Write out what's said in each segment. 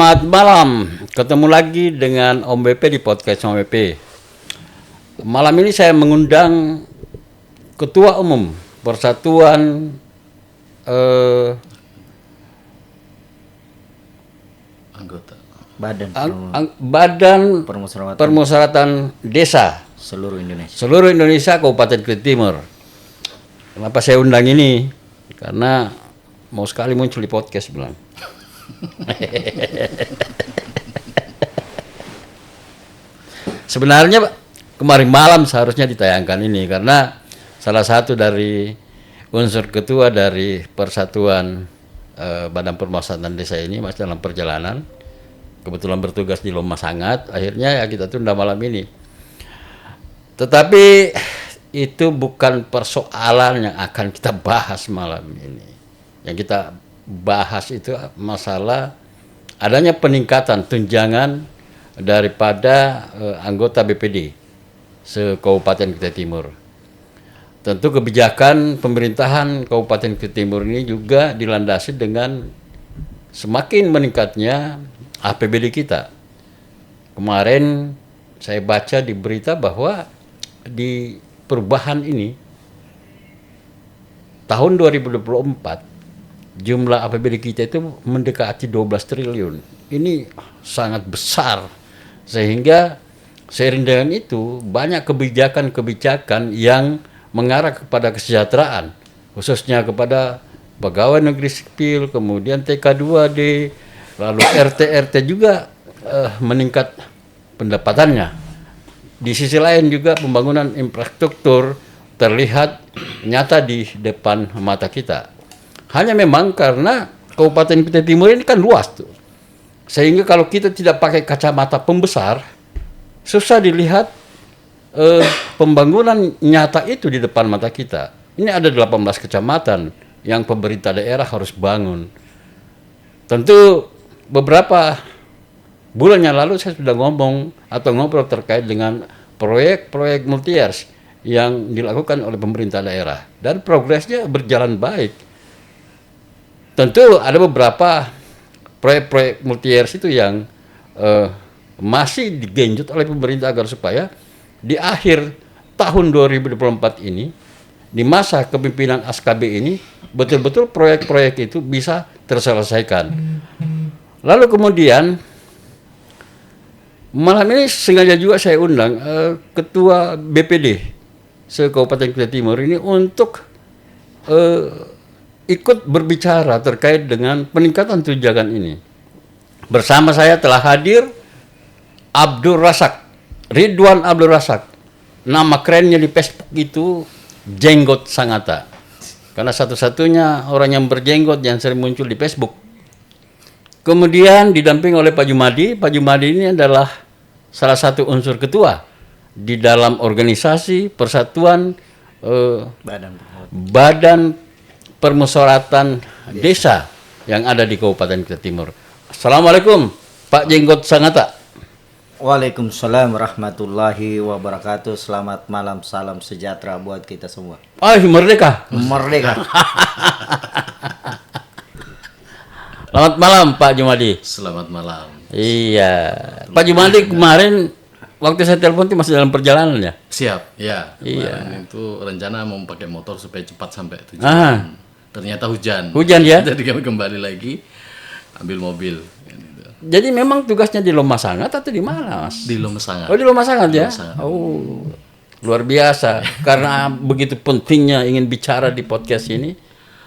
Selamat malam, ketemu lagi dengan Om BP di podcast Om BP. Malam ini saya mengundang Ketua Umum Persatuan Anggota Badan Permusyawaratan Desa seluruh Indonesia Kabupaten Kutai Timur. Kenapa saya undang ini? Karena mau sekali muncul di podcast bilang. Sebenarnya kemarin malam seharusnya ditayangkan ini karena salah satu dari unsur ketua dari Persatuan Badan Permusyawaratan Desa ini masih dalam perjalanan, kebetulan bertugas di Loma Sangat, akhirnya ya kita tunda malam ini. Tetapi itu bukan persoalan yang akan kita bahas malam ini. Yang kita bahas itu masalah adanya peningkatan tunjangan daripada anggota BPD se-Kabupaten Kutai Timur. Tentu kebijakan pemerintahan Kabupaten Kutai Timur ini juga dilandasi dengan semakin meningkatnya APBD kita. Kemarin saya baca di berita bahwa di perubahan ini tahun 2024 jumlah APBD kita itu mendekati 12 triliun. Ini sangat besar. Sehingga seiring dengan itu banyak kebijakan-kebijakan yang mengarah kepada kesejahteraan, khususnya kepada pegawai negeri sipil, kemudian TK2D, lalu RT juga meningkat pendapatannya. Di sisi lain juga pembangunan infrastruktur terlihat nyata di depan mata kita. Hanya memang karena Kabupaten Kutai Timur ini kan luas tuh. Sehingga kalau kita tidak pakai kacamata pembesar, susah dilihat pembangunan nyata itu di depan mata kita. Ini ada 18 kecamatan yang pemerintah daerah harus bangun. Tentu beberapa bulan yang lalu saya sudah ngomong atau ngobrol terkait dengan proyek-proyek multi-years yang dilakukan oleh pemerintah daerah. Dan progresnya berjalan baik. Tentu ada beberapa proyek-proyek multi-years itu yang masih digenjot oleh pemerintah agar supaya di akhir tahun 2024 ini, di masa kepemimpinan ASKB ini, betul-betul proyek-proyek itu bisa terselesaikan. Lalu kemudian, malam ini sengaja juga saya undang Ketua BPD se-Kabupaten Kutai Timur ini untuk ikut berbicara terkait dengan peningkatan tunjangan ini. Bersama saya telah hadir Ridwan Abdul Razak. Nama kerennya di Facebook itu Jenggot Sangata. Karena satu-satunya orang yang berjenggot yang sering muncul di Facebook. Kemudian didamping oleh Pak Jumadi. Pak Jumadi ini adalah salah satu unsur ketua di dalam organisasi Persatuan Badan Permusyawaratan Desa yang ada di Kabupaten Kutai Timur. Assalamualaikum Pak Jenggot Sangata. Waalaikumsalam warahmatullahi wabarakatuh. Selamat malam, salam sejahtera buat kita semua. Merdeka. Merdeka. Selamat malam Pak Jumadi. Selamat malam. Iya. Pak Jumadi kemarin waktu saya telepon itu masih dalam perjalanan ya? Siap, ya. Iya. Kemarin itu rencana mau pakai motor supaya cepat sampai tujuan. Ternyata hujan. Hujan ya? Jadi kami kembali lagi ambil mobil. Jadi memang tugasnya di Loma Sangat atau di mana, Mas? Di Loma Sangat. Oh, di Loma Sangat ya? Sangat. Oh, luar biasa. Karena begitu pentingnya ingin bicara di podcast ini,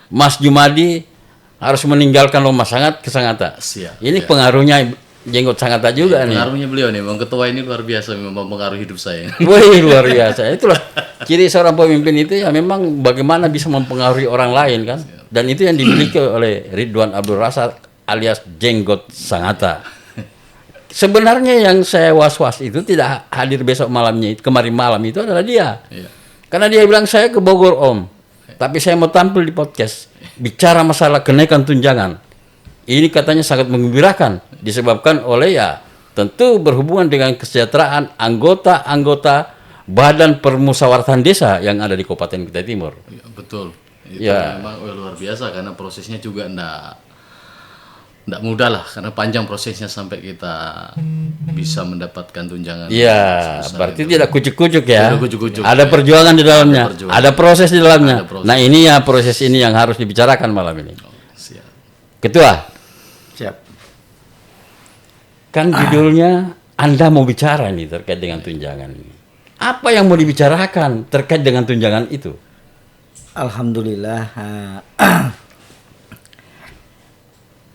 Mas Jumadi harus meninggalkan Loma Sangat ke Sangata. Siap. Ini ya. Pengaruhnya Jenggot Sangata juga nih. Pengaruhnya beliau nih, Bang Ketua ini luar biasa mempengaruhi hidup saya. Wih, luar biasa. Itulah ciri seorang pemimpin itu ya memang bagaimana bisa mempengaruhi orang lain kan. Dan itu yang dimiliki oleh Ridwan Abdul Razak alias Jenggot Sangata. Sebenarnya yang saya was-was itu tidak hadir besok malamnya, kemarin malam itu adalah dia. Iya. Karena dia bilang saya ke Bogor Om, tapi saya mau tampil di podcast bicara masalah kenaikan tunjangan. Ini katanya sangat menggembirakan disebabkan oleh ya tentu berhubungan dengan kesejahteraan anggota-anggota Badan Permusyawaratan Desa yang ada di Kabupaten Kutai Timur. Ya, betul. Itu Ya. memang luar biasa karena prosesnya juga tidak mudah lah karena panjang prosesnya sampai kita bisa mendapatkan tunjangan. Iya, sebesar berarti itu. tidak kucuk-kucuk ya. Tidak kucuk-kucuk, Ada ya. perjuangan di dalamnya, Ada perjuangan. ada proses di dalamnya. Ada proses. Nah ini ya proses ini yang harus dibicarakan malam ini. Siap. Ketua, Siap. kan judulnya Anda mau bicara nih terkait dengan tunjangan ini. Apa yang mau dibicarakan terkait dengan tunjangan itu? Alhamdulillah.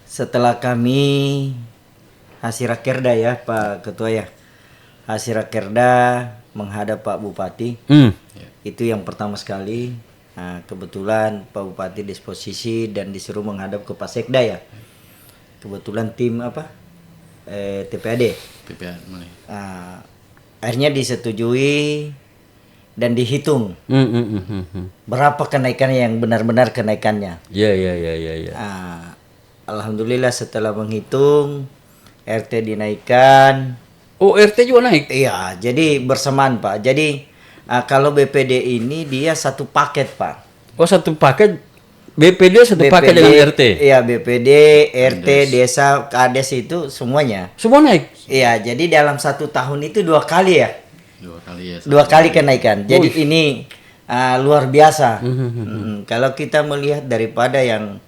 Setelah kami Hasirakerda ya Pak Ketua ya, Hasirakerda menghadap Pak Bupati, itu yang pertama sekali. Nah, kebetulan Pak Bupati disposisi dan disuruh menghadap ke Pak Sekda ya. Kebetulan tim apa? TPAD. PPA mana? Akhirnya disetujui dan dihitung berapa kenaikan yang benar-benar kenaikannya. Ya. Alhamdulillah setelah menghitung RT dinaikkan. Oh RT juga naik? Iya, jadi bersamaan Pak. Jadi kalau BPD ini dia satu paket Pak. Oh satu paket, BPD satu paket dengan RT? Iya, BPD, RT, desa, kades itu semuanya. Semua naik? Iya, jadi dalam 1 tahun itu 2 kali ya. 2 kali ya. 2 kali kenaikan. Jadi ini luar biasa. Kalau kita melihat daripada yang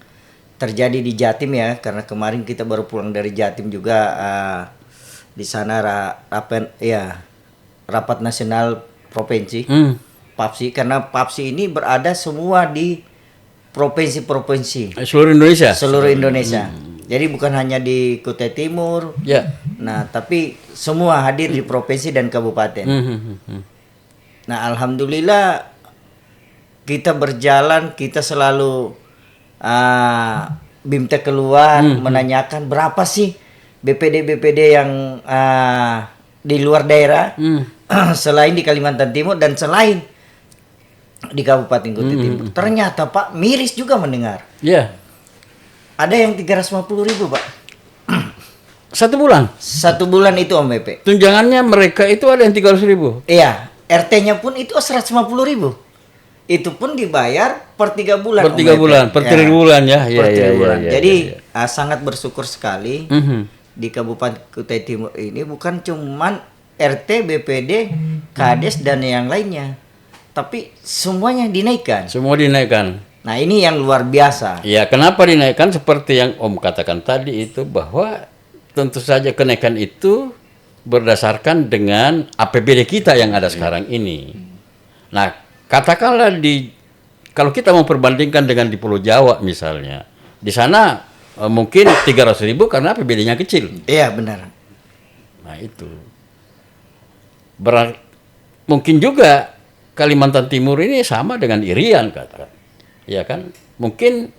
terjadi di Jatim ya, karena kemarin kita baru pulang dari Jatim juga, di sana rapat nasional provinsi PAPSI, karena PAPSI ini berada semua di provinsi-provinsi Seluruh Indonesia? seluruh Indonesia. Jadi bukan hanya di Kutai Timur. Ya. Nah, tapi semua hadir di provinsi dan kabupaten. Nah, alhamdulillah kita berjalan, kita selalu BIMTEK keluar menanyakan berapa sih BPD yang di luar daerah selain di Kalimantan Timur dan selain di Kabupaten Kutai Timur. Ternyata Pak miris juga mendengar. Ya. Ada yang 350.000 Pak. 1 bulan? 1 bulan itu Om BP. Tunjangannya mereka itu ada yang 300.000? Iya, RT-nya pun itu 150.000. Itu pun dibayar per 3 bulan. Per 3 bulan, per 3 bulan ya. Per 3 bulan. Ya, Jadi ya. sangat bersyukur sekali di Kabupaten Kutai Timur ini bukan cuman RT, BPD, Kades dan yang lainnya, tapi semuanya dinaikkan. Semua dinaikkan. Nah ini yang luar biasa. Ya, kenapa dinaikkan seperti yang Om katakan tadi itu, bahwa tentu saja kenaikan itu berdasarkan dengan APBD kita yang ada sekarang ini. Nah, katakanlah kalau kita mau perbandingkan dengan di Pulau Jawa misalnya, di sana mungkin 300.000 karena APBD-nya kecil. Iya benar. Nah itu. Mungkin juga Kalimantan Timur ini sama dengan Irian katakan. Ya kan? Mungkin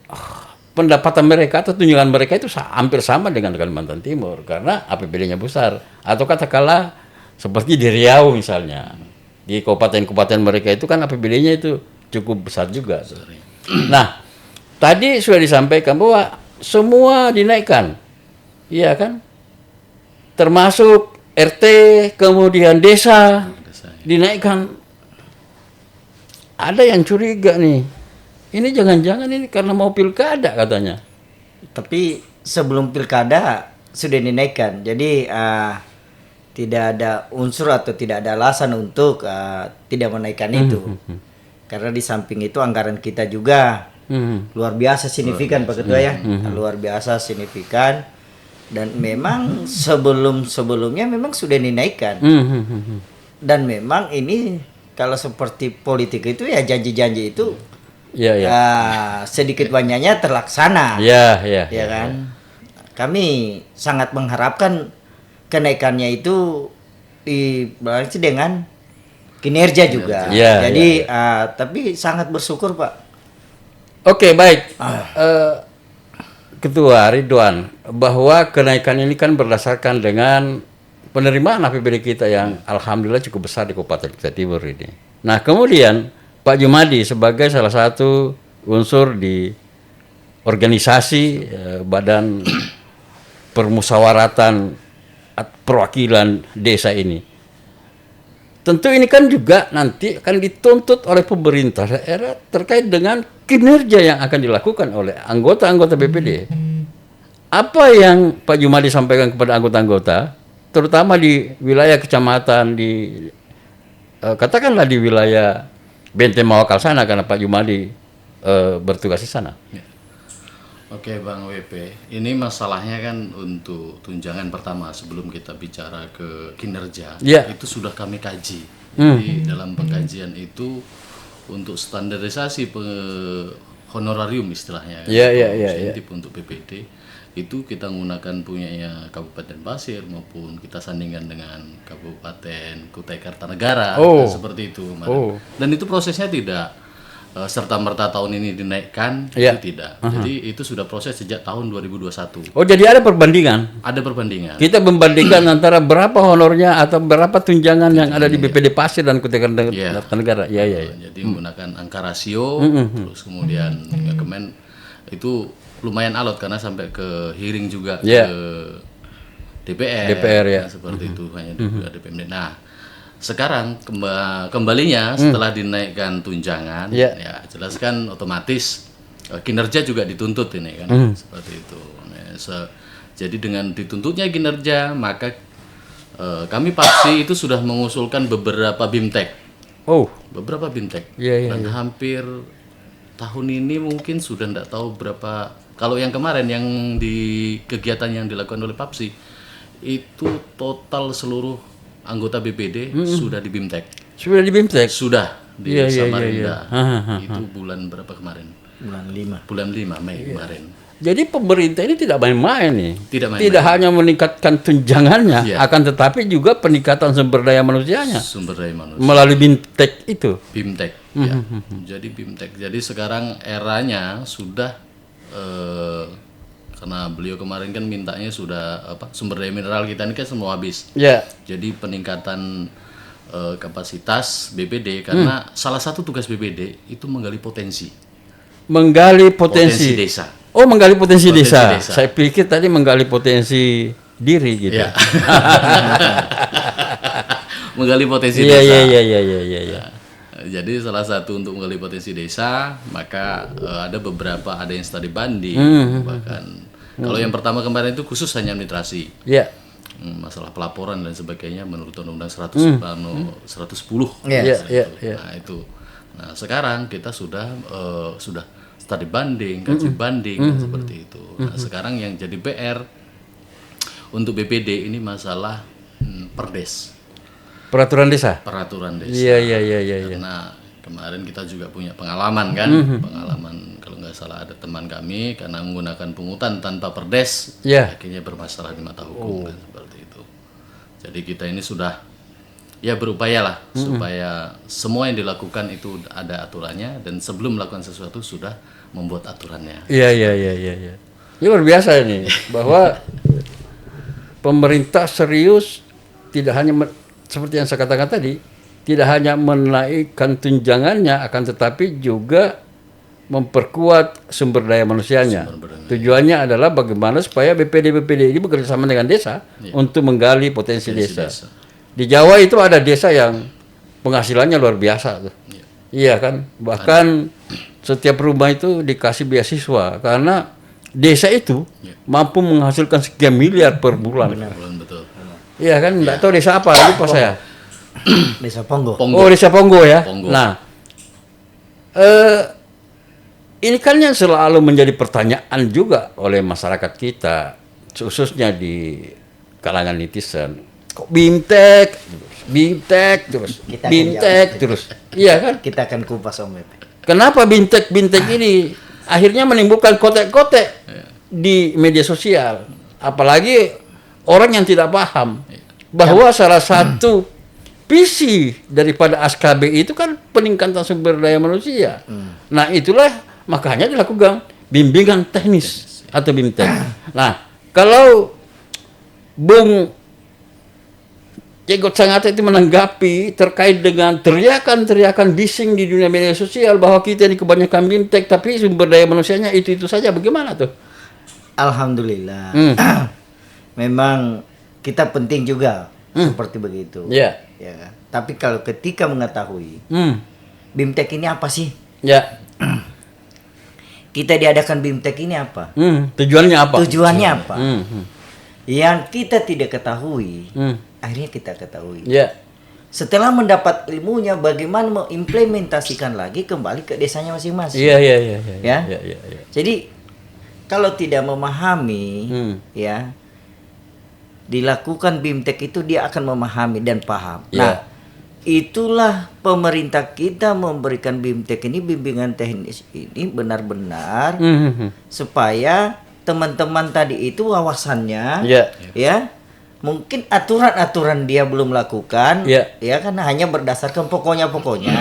pendapatan mereka atau tunjangan mereka itu hampir sama dengan Kalimantan Timur karena APBD-nya besar. Atau katakanlah seperti di Riau misalnya. Di kabupaten-kabupaten mereka itu kan APBD-nya itu cukup besar juga. Nah, tadi sudah disampaikan bahwa semua dinaikkan. Iya kan? Termasuk RT, kemudian desa dinaikkan. Ada yang curiga nih. Ini jangan-jangan ini karena mau pilkada katanya. Tapi sebelum pilkada sudah dinaikkan. Jadi tidak ada unsur atau tidak ada alasan untuk tidak menaikkan itu. Karena di samping itu anggaran kita juga luar biasa signifikan Pak Ketua ya. Luar biasa signifikan. Dan memang sebelumnya memang sudah dinaikkan. Dan memang ini kalau seperti politik itu ya janji-janji itu sedikit banyaknya terlaksana. Ya kan. Kami sangat mengharapkan kenaikannya itu dibarengi dengan kinerja juga. Jadi tapi sangat bersyukur Pak. Oke, baik. Ketua Ridwan, bahwa kenaikan ini kan berdasarkan dengan penerimaan APBD kita yang alhamdulillah cukup besar di Kabupaten Kutai Timur ini. Nah, kemudian Pak Jumadi sebagai salah satu unsur di organisasi Badan Permusyawaratan Perwakilan Desa ini. Tentu ini kan juga nanti akan dituntut oleh pemerintah daerah terkait dengan kinerja yang akan dilakukan oleh anggota-anggota BPD. apa yang Pak Jumadi sampaikan kepada anggota-anggota, terutama di wilayah kecamatan katakanlah di wilayah Benteng Mawakal sana karena Pak Jumadi bertugas di sana. Oke Bang WP, ini masalahnya kan untuk tunjangan pertama sebelum kita bicara ke kinerja, itu sudah kami kaji. Jadi dalam pengkajian itu untuk standarisasi honorarium istilahnya, insentif untuk BPD, itu kita menggunakan punyanya Kabupaten Pasir maupun kita sandingkan dengan Kabupaten Kutai Kartanegara, seperti itu. Dan itu prosesnya tidak serta merta tahun ini dinaikkan, itu tidak. Jadi itu sudah proses sejak tahun 2021. Oh, jadi ada perbandingan? Ada perbandingan. Kita membandingkan antara berapa honornya atau berapa tunjangan yang ada di BPD Pasir dan Kutai Kartanegara. Jadi menggunakan angka rasio, terus kemudian Kemen itu lumayan alot karena sampai ke hearing juga ke DPR seperti itu, hanya juga DPRD. Nah, sekarang kembalinya setelah dinaikkan tunjangan, ya jelaskan otomatis kinerja juga dituntut ini kan, seperti itu. Jadi dengan dituntutnya kinerja, maka kami PAPSI itu sudah mengusulkan beberapa BIMTEK. Beberapa BIMTEK. Dan hampir tahun ini mungkin sudah tidak tahu berapa. Kalau yang kemarin yang di kegiatan yang dilakukan oleh PAPSI itu total seluruh anggota BPD sudah di BIMTEK. Sudah di BIMTEK? Sudah di Samarinda. Itu bulan berapa kemarin? Bulan 5 Mei kemarin. Jadi pemerintah ini tidak main-main nih. Tidak hanya meningkatkan tunjangannya, akan tetapi juga peningkatan sumber daya manusianya. Sumber daya manusia. Melalui BIMTEK itu. BIMTEK. Jadi BIMTEK. Jadi sekarang eranya sudah karena beliau kemarin kan mintanya sudah sumber daya mineral kita ini kan semua habis. Jadi peningkatan kapasitas BPD karena salah satu tugas BPD itu menggali potensi. Menggali potensi desa. Oh, menggali potensi desa. Saya pikir tadi menggali potensi diri gitu. Menggali potensi desa. Iya. Jadi salah satu untuk menggali potensi desa, maka ada yang studi banding, bahkan kalau yang pertama kemarin itu khusus hanya administrasi, masalah pelaporan dan sebagainya menurut Undang-Undang 110. Nah itu. Nah sekarang kita sudah studi banding, kaji banding seperti itu. Nah sekarang yang jadi PR untuk BPD ini masalah perdes. Peraturan desa. Iya. Karena kemarin kita juga punya pengalaman kan, pengalaman kalau nggak salah ada teman kami karena menggunakan pungutan tanpa perdes, akhirnya bermasalah di mata hukum kan, seperti itu. Jadi kita ini sudah berupaya lah supaya semua yang dilakukan itu ada aturannya dan sebelum melakukan sesuatu sudah membuat aturannya. Iya. Ini luar biasa ini bahwa pemerintah serius tidak hanya seperti yang saya katakan tadi, tidak hanya menaikkan tunjangannya, akan tetapi juga memperkuat sumber daya manusianya. Tujuannya adalah bagaimana supaya BPD ini bekerja sama dengan desa untuk menggali potensi desa. Di Jawa itu ada desa yang penghasilannya luar biasa tuh. Iya kan? Bahkan setiap rumah itu dikasih beasiswa karena desa itu mampu menghasilkan sekian miliar per bulan. Betul. Iya kan, nggak tahu desa apa, lupa saya. Desa Ponggo. Oh, desa Ponggo ya. Ponggo. Nah, ini kan yang selalu menjadi pertanyaan juga oleh masyarakat kita, khususnya di kalangan netizen. Kok BIMTEK terus. Iya kan? Kita akan kupas Om Pepe. Kenapa BIMTEK ini akhirnya menimbulkan kotek-kotek di media sosial, apalagi orang yang tidak paham bahwa salah satu visi daripada ASKB itu kan peningkatan sumber daya manusia. Nah itulah makanya dilakukan bimbingan teknis atau BIMTEK. Nah kalau Bung Jenggot Sangatta itu menanggapi terkait dengan teriakan bising di dunia media sosial bahwa kita ini kebanyakan BIMTEK tapi sumber daya manusianya itu saja, bagaimana tuh? Alhamdulillah. Memang kita penting juga seperti begitu. Ya kan? Tapi kalau ketika mengetahui BIMTEK ini apa sih? kita diadakan BIMTEK ini apa? Tujuannya apa? Tujuannya apa? Hmm. Yang kita tidak ketahui, Hmm. akhirnya kita ketahui. Ya. Setelah mendapat ilmunya, bagaimana mengimplementasikan lagi kembali ke desanya masing-masing. Iya. Ya? Iya. Jadi kalau tidak memahami, ya, dilakukan BIMTEK itu dia akan memahami dan paham. Ya. Nah, itulah pemerintah kita memberikan BIMTEK ini, bimbingan teknis ini benar-benar supaya teman-teman tadi itu wawasannya, ya, mungkin aturan-aturan dia belum lakukan, ya kan hanya berdasarkan pokoknya-pokoknya.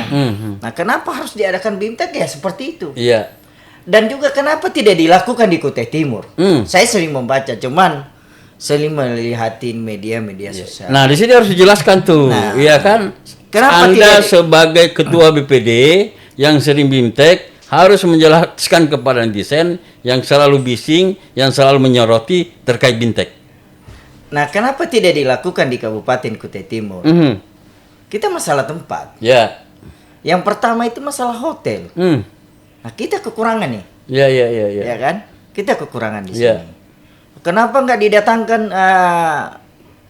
Nah, kenapa harus diadakan BIMTEK ya seperti itu? Iya. Dan juga kenapa tidak dilakukan di Kutai Timur? Saya sering membaca, cuman sering melihatin media-media sosial. Nah, di sini harus dijelaskan tuh, iya kan? Kenapa Anda tidak sebagai ketua BPD yang sering BIMTEK harus menjelaskan kepada netizen yang selalu bising, yang selalu menyoroti terkait BIMTEK. Nah, kenapa tidak dilakukan di Kabupaten Kutai Timur? Kita masalah tempat. Ya. Yang pertama itu masalah hotel. Nah, kita kekurangan nih. Ya. Ya kan? Kita kekurangan di Ya. sini. Kenapa nggak didatangkan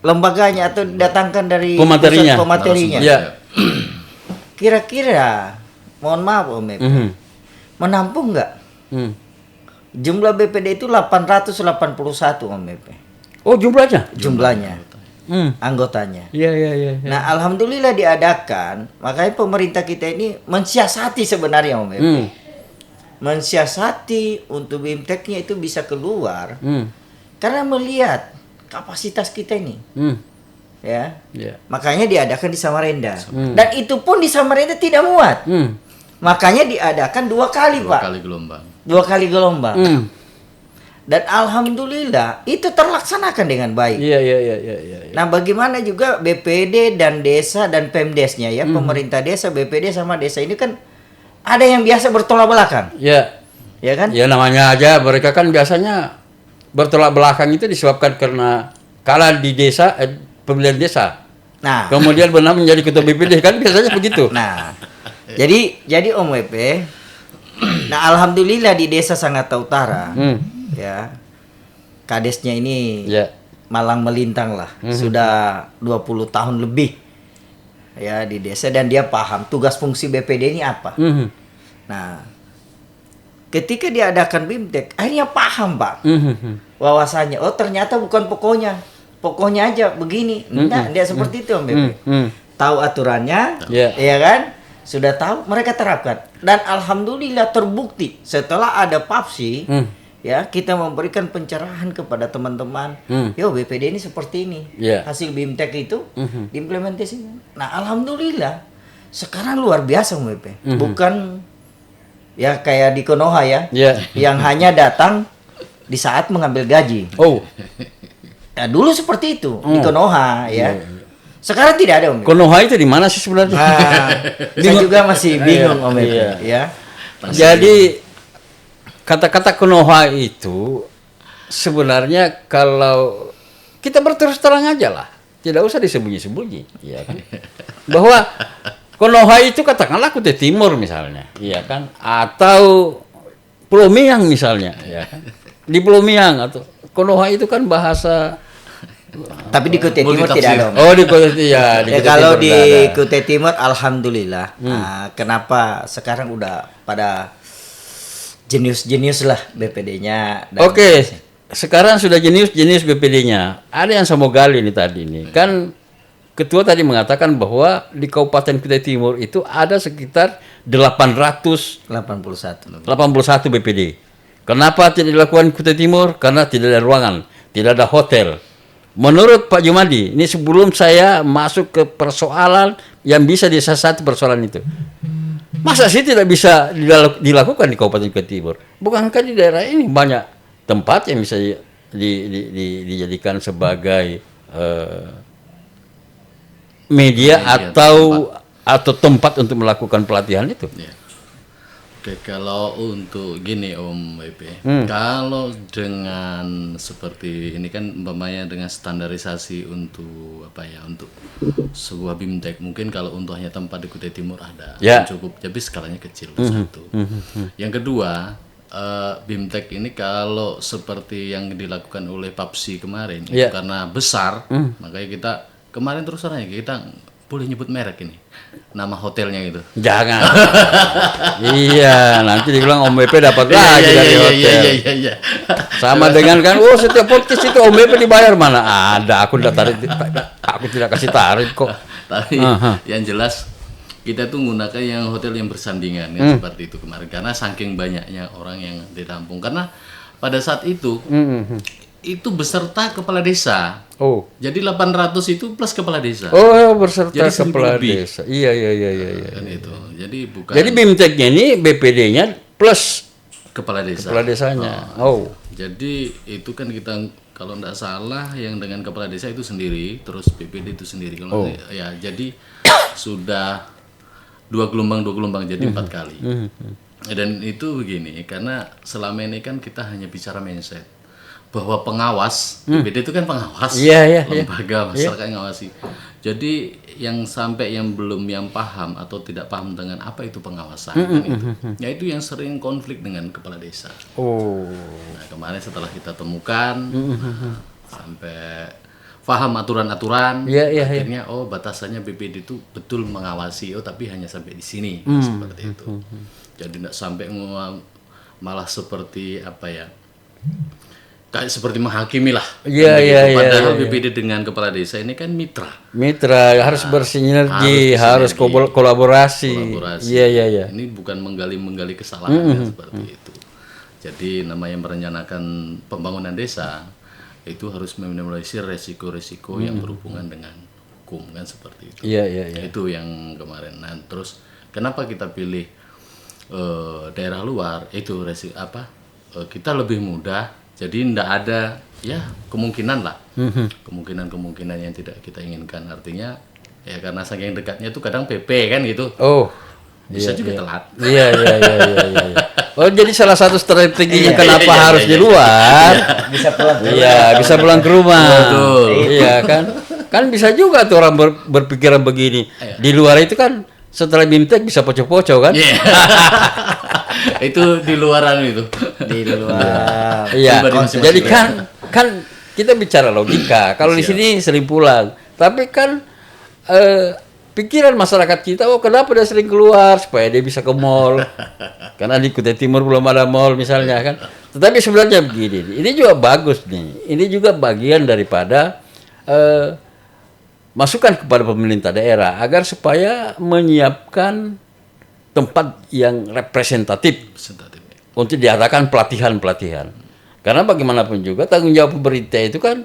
lembaganya atau didatangkan dari Pematerinya. pusat pematerinya? Ya. Kira-kira, mohon maaf Om Epe, menampung nggak? Jumlah BPD itu 881 Om Epe. Oh, jumlahnya? Jumlahnya. Anggotanya. Iya. Nah, alhamdulillah diadakan. Makanya pemerintah kita ini mensiasati sebenarnya Om Epe. Mensiasati untuk BIMTEK-nya itu bisa keluar. Karena melihat kapasitas kita ini. Ya. Makanya diadakan di Samarinda. Dan itu pun di Samarinda tidak muat. Makanya diadakan 2 kali, Pak. 2 kali gelombang. Dan alhamdulillah itu terlaksanakan dengan baik. Iya. Nah, bagaimana juga BPD dan desa dan Pemdesnya ya, pemerintah desa, BPD sama desa ini kan ada yang biasa bertolak belakang. Iya. Ya kan? Ya namanya aja mereka kan biasanya bertolak belakang itu disebabkan karena kalah di desa pemilihan desa. Nah, Kemudian benar menjadi ketua BPD kan biasanya begitu. nah. Jadi Om Wepe, nah alhamdulillah di desa Sangatta Utara, ya, kadesnya ini malang melintang lah, sudah 20 tahun lebih ya di desa dan dia paham tugas fungsi BPD ini apa. Nah, ketika diadakan BIMTEK, akhirnya paham Pak, wawasannya. Oh ternyata bukan pokoknya aja begini, tidak seperti itu Om Wepe. Tahu aturannya, ya kan? Sudah tahu, mereka terapkan. Dan alhamdulillah terbukti setelah ada PAPSI, ya kita memberikan pencerahan kepada teman-teman. Yo BPD ini seperti ini. Hasil BIMTEK itu diimplementasikan. Nah alhamdulillah sekarang luar biasa BP. Bukan ya kayak di Konoha ya, yang hanya datang di saat mengambil gaji. Nah, dulu seperti itu di Konoha ya. Sekarang tidak ada Om. Konoha itu di mana sih sebenarnya? Saya juga masih bingung Om ya. Jadi kata-kata Konoha itu sebenarnya kalau kita berterus terang aja lah, tidak usah disembunyi-sembunyi, ya kan? Bahwa Konoha itu katakanlah Kutai Timur misalnya, iya kan? Atau Pulau Miang misalnya, ya kan? Di Pulau Miang atau Konoha itu kan bahasa. Tapi di Kutai Timur tidak ada Om. Oh di Kutai ya. Kalau di Kutai Timur alhamdulillah. Nah, kenapa sekarang udah pada jenius lah BPD-nya. Oke. Sekarang sudah jenius BPD-nya. Ada yang saya mau gali nih tadi nih. Kan ketua tadi mengatakan bahwa di Kabupaten Kutai Timur itu ada sekitar 881 BPD. Kenapa tidak dilakukan Kutai Timur? Karena tidak ada ruangan, tidak ada hotel. Menurut Pak Jumadi, ini sebelum saya masuk ke persoalan yang bisa disiasati persoalan itu. Masa sih tidak bisa dilakukan di Kabupaten Kutai Timur? Bukankah di daerah ini banyak tempat yang bisa dijadikan sebagai media atau tempat untuk melakukan pelatihan itu? Oke, kalau untuk gini Om WP, kalau dengan seperti ini kan umpamanya dengan standarisasi untuk untuk sebuah BIMTEK, mungkin kalau untuk hanya tempat di Kutai Timur ada cukup, tapi skalanya kecil. Satu. Yang kedua, BIMTEK ini kalau seperti yang dilakukan oleh Papsi kemarin itu Iya. karena besar, makanya kita kemarin terus terang aja kita boleh nyebut merek ini, nama hotelnya itu. Jangan. Iya, nanti dibilang Om BP dapat lagi dari hotel. Iya. Sama dengan kan, setiap podcast itu Om BP dibayar mana? Ada, aku udah tarik, aku tidak kasih tarik kok. Tapi yang jelas kita tuh menggunakan yang hotel yang bersandingan kan seperti itu kemarin karena saking banyaknya orang yang ditampung karena pada saat itu itu beserta kepala desa. Oh. Jadi 800 itu plus kepala desa. Oh, berserta Jadi 1000 kepala lebih. desa. Iya. Kan itu. Jadi bukan Jadi BIMTEK-nya ini BPD-nya plus kepala desa. kepala desanya. Oh. Jadi itu kan kita kalau tidak salah yang dengan kepala desa itu sendiri, terus BPD itu sendiri. Kalau ya jadi sudah dua gelombang jadi 4 kali. Dan itu begini karena selama ini kan kita hanya bicara mindset bahwa pengawas BPD itu kan pengawas Iya. lembaga masyarakat yang ngawasi. Jadi yang sampai yang belum yang paham atau tidak paham dengan apa itu pengawasan kan itu. Ya itu yang sering konflik dengan kepala desa. Oh. Nah, kemarin setelah kita temukan sampai paham aturan-aturan, akhirnya batasannya BPD itu betul mengawasi, tapi hanya sampai di sini seperti itu. Jadi tidak sampai malah seperti apa ya? Kayak seperti menghakimi lah. Iya. Padahal BPD dengan kepala desa ini kan mitra. Mitra harus bersinergi, harus kolaborasi. Iya. Ini bukan menggali kesalahan kan, seperti itu. Jadi namanya merencanakan pembangunan desa itu harus meminimalisir resiko-resiko yang berhubungan dengan hukum kan seperti itu. Iya. Itu yang kemarin. Nah, terus kenapa kita pilih daerah luar? Itu resiko apa? Kita lebih mudah. Jadi tidak ada ya kemungkinan lah. Kemungkinan yang tidak kita inginkan. Artinya ya karena saking dekatnya itu kadang PP kan gitu. Oh. Bisa juga telat. Iya. Oh, jadi salah satu strateginya kenapa harus di luar? Bisa pulang. Iya, bisa pulang ke rumah. Betul. Iya kan? Kan bisa juga tuh orang berpikiran begini. Di luar itu kan setelah BIMTEK bisa poco-poco kan? Iya. Itu di luaran itu. Di luar. Iya. Pribadi masing-masing. Jadi kan kita bicara logika. Kalau di sini sering pulang, tapi kan pikiran masyarakat kita, kenapa dia sering keluar supaya dia bisa ke mall. Karena di Kutai Timur belum ada mall misalnya kan. Tetapi sebenarnya begini, ini juga bagus nih. Ini juga bagian daripada masukan kepada pemerintah daerah agar supaya menyiapkan tempat yang representatif untuk diadakan pelatihan-pelatihan. Karena bagaimanapun juga tanggung jawab pemerintah itu kan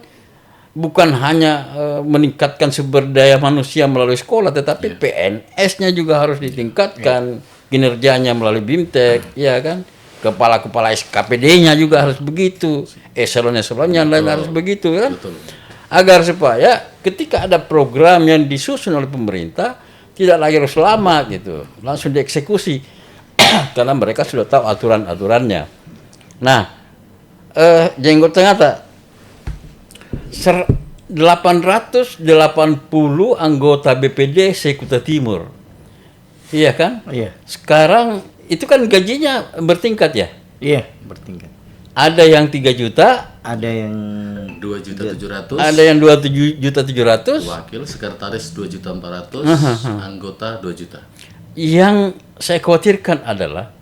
bukan hanya meningkatkan sumber daya manusia melalui sekolah, tetapi PNS-nya juga harus ditingkatkan, kinerjanya melalui BIMTEK, ya kan? Kepala-kepala SKPD-nya juga harus begitu, eselon-eselonnya lain harus begitu, kan? Agar supaya ketika ada program yang disusun oleh pemerintah tidak lagi harus lama gitu, langsung dieksekusi karena mereka sudah tahu aturan-aturannya. Nah, Jenggot Tengata 880 anggota BPD se-Kutai Timur. Iya kan? Iya. Sekarang itu kan gajinya bertingkat ya? Iya, bertingkat. Ada yang 3 juta, Ada yang 2.700.000. ada yang 2.700.000. Wakil sekretaris 2.400.000, anggota 2 juta. Yang saya khawatirkan adalah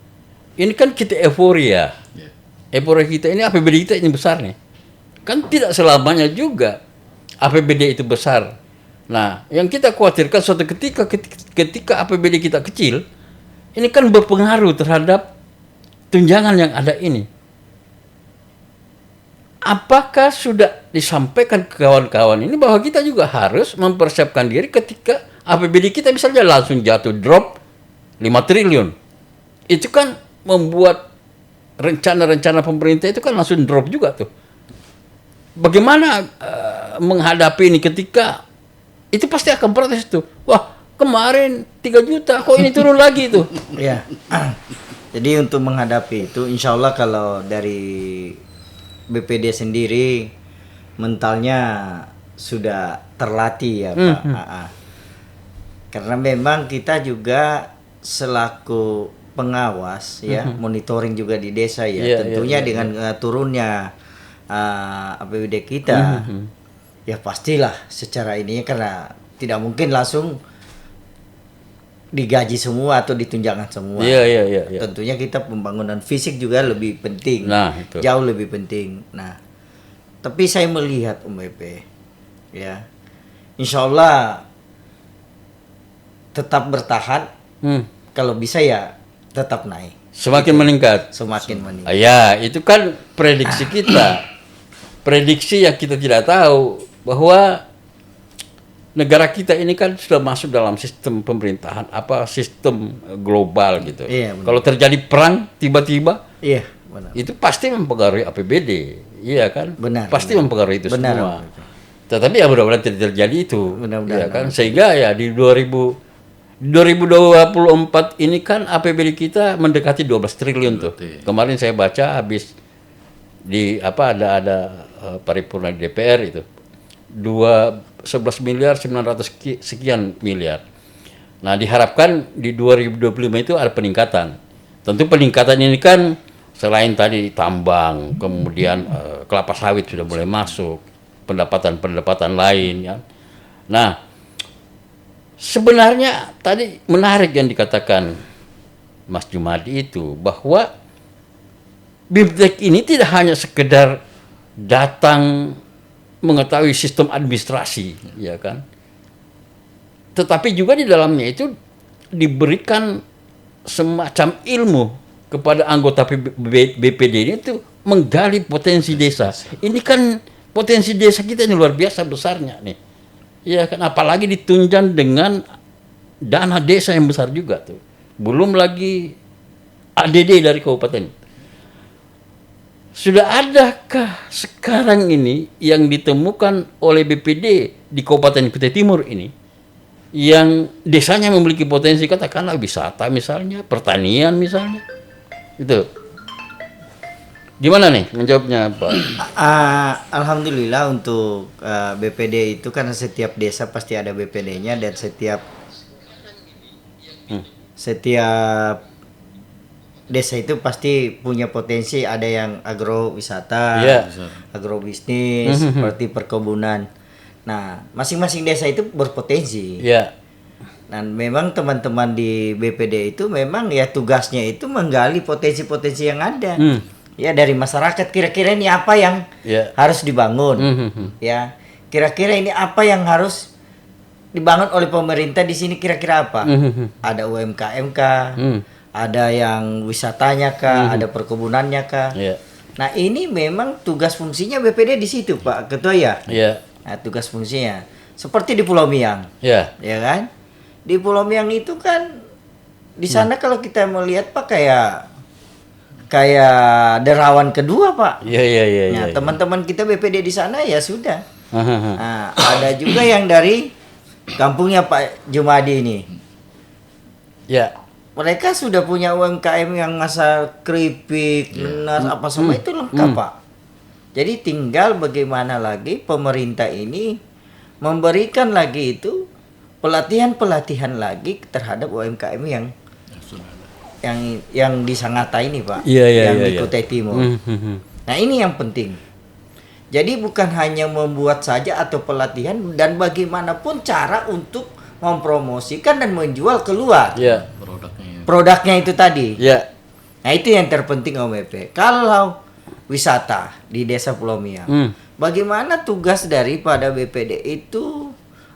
ini kan kita euforia. Ya. Euforia kita ini APBD kita ini besar nih. Kan tidak selamanya juga APBD itu besar. Nah, yang kita khawatirkan suatu ketika APBD kita kecil, ini kan berpengaruh terhadap tunjangan yang ada ini. Apakah sudah disampaikan ke kawan-kawan ini bahwa kita juga harus mempersiapkan diri ketika APBD kita misalnya langsung jatuh drop 5 triliun. Itu kan membuat rencana-rencana pemerintah itu kan langsung drop juga tuh. Bagaimana menghadapi ini ketika itu pasti akan protes tuh. Wah, kemarin 3 juta kok ini turun lagi tuh. Iya. Jadi untuk menghadapi itu, insya Allah kalau dari BPD sendiri mentalnya sudah terlatih ya Pak. Karena memang kita juga selaku pengawas ya, monitoring juga di desa ya. Iya, Tentunya iya, dengan turunnya APBD kita, ya pastilah secara ini karena tidak mungkin langsung digaji semua atau ditunjangan semua. Iya. Tentunya kita pembangunan fisik juga lebih penting, Nah, itu. jauh lebih penting. Nah, tapi saya melihat Om BP, ya, insya Allah tetap bertahan. Kalau bisa ya tetap naik, Semakin meningkat. semakin meningkat. Ya, itu kan prediksi kita. Prediksi yang kita tidak tahu bahwa negara kita ini kan sudah masuk dalam sistem pemerintahan, sistem global gitu. Iya, benar. Kalau terjadi perang tiba-tiba, Iya, benar. itu pasti mempengaruhi APBD, iya kan? Benar, Pasti benar. mempengaruhi itu Benar, semua. Om. Tetapi ya mudah-mudahan tidak terjadi itu, Mudah-mudahan, ya kan? Sehingga ya di 2024 ini kan APBD kita mendekati 12 triliun tuh. Kemarin saya baca habis di ada paripurna di DPR itu 11 miliar 900 sekian miliar. Nah, diharapkan di 2025 itu ada peningkatan. Tentu peningkatan ini kan selain tadi tambang, kemudian kelapa sawit sudah mulai masuk, pendapatan lain ya. Nah, sebenarnya tadi menarik yang dikatakan Mas Jumadi itu bahwa BIMTEK ini tidak hanya sekedar datang mengetahui sistem administrasi, ya kan? Tetapi juga di dalamnya itu diberikan semacam ilmu kepada anggota BPD ini itu menggali potensi desa. Ini kan potensi desa kita ini luar biasa besarnya nih. Ya kan, apalagi ditunjang dengan dana desa yang besar juga tuh. Belum lagi ADD dari kabupaten. Sudah adakah sekarang ini yang ditemukan oleh BPD di Kabupaten Kutai Timur ini yang desanya memiliki potensi, katakanlah wisata misalnya, pertanian misalnya, itu gimana nih menjawabnya Pak? Alhamdulillah untuk BPD itu karena setiap desa pasti ada BPD-nya dan setiap desa itu pasti punya potensi, ada yang agrowisata, agrobisnis, seperti perkebunan. Nah, masing-masing desa itu berpotensi. Dan memang teman-teman di BPD itu memang ya tugasnya itu menggali potensi-potensi yang ada. Ya dari masyarakat, kira-kira ini apa yang harus dibangun. Ya, kira-kira ini apa yang harus dibangun oleh pemerintah di sini, kira-kira apa? Ada UMKM kah? Ada yang wisatanya kah? Ada perkebunannya kah? Nah, ini memang tugas fungsinya BPD di situ, Pak Ketua ya. Nah, tugas fungsinya seperti di Pulau Miang. Ya kan? Di Pulau Miang itu kan di sana kalau kita melihat Pak kayak derawan kedua, Pak. Nah, teman-teman kita BPD di sana ya sudah. Nah, ada juga yang dari kampungnya Pak Jumadi ini. Mereka sudah punya UMKM yang ngasal keripik, nenas, apa semua itu lengkap, Pak. Jadi tinggal bagaimana lagi pemerintah ini memberikan lagi itu pelatihan lagi terhadap UMKM yang di Sangatta ini, Pak. Yang di Kutai Timur. Nah, ini yang penting. Jadi bukan hanya membuat saja atau pelatihan, dan bagaimanapun cara untuk mempromosikan dan menjual keluar. Produknya itu tadi. Nah, itu yang terpenting Om BP. Kalau wisata di Desa Pulau Miang, bagaimana tugas daripada BPD itu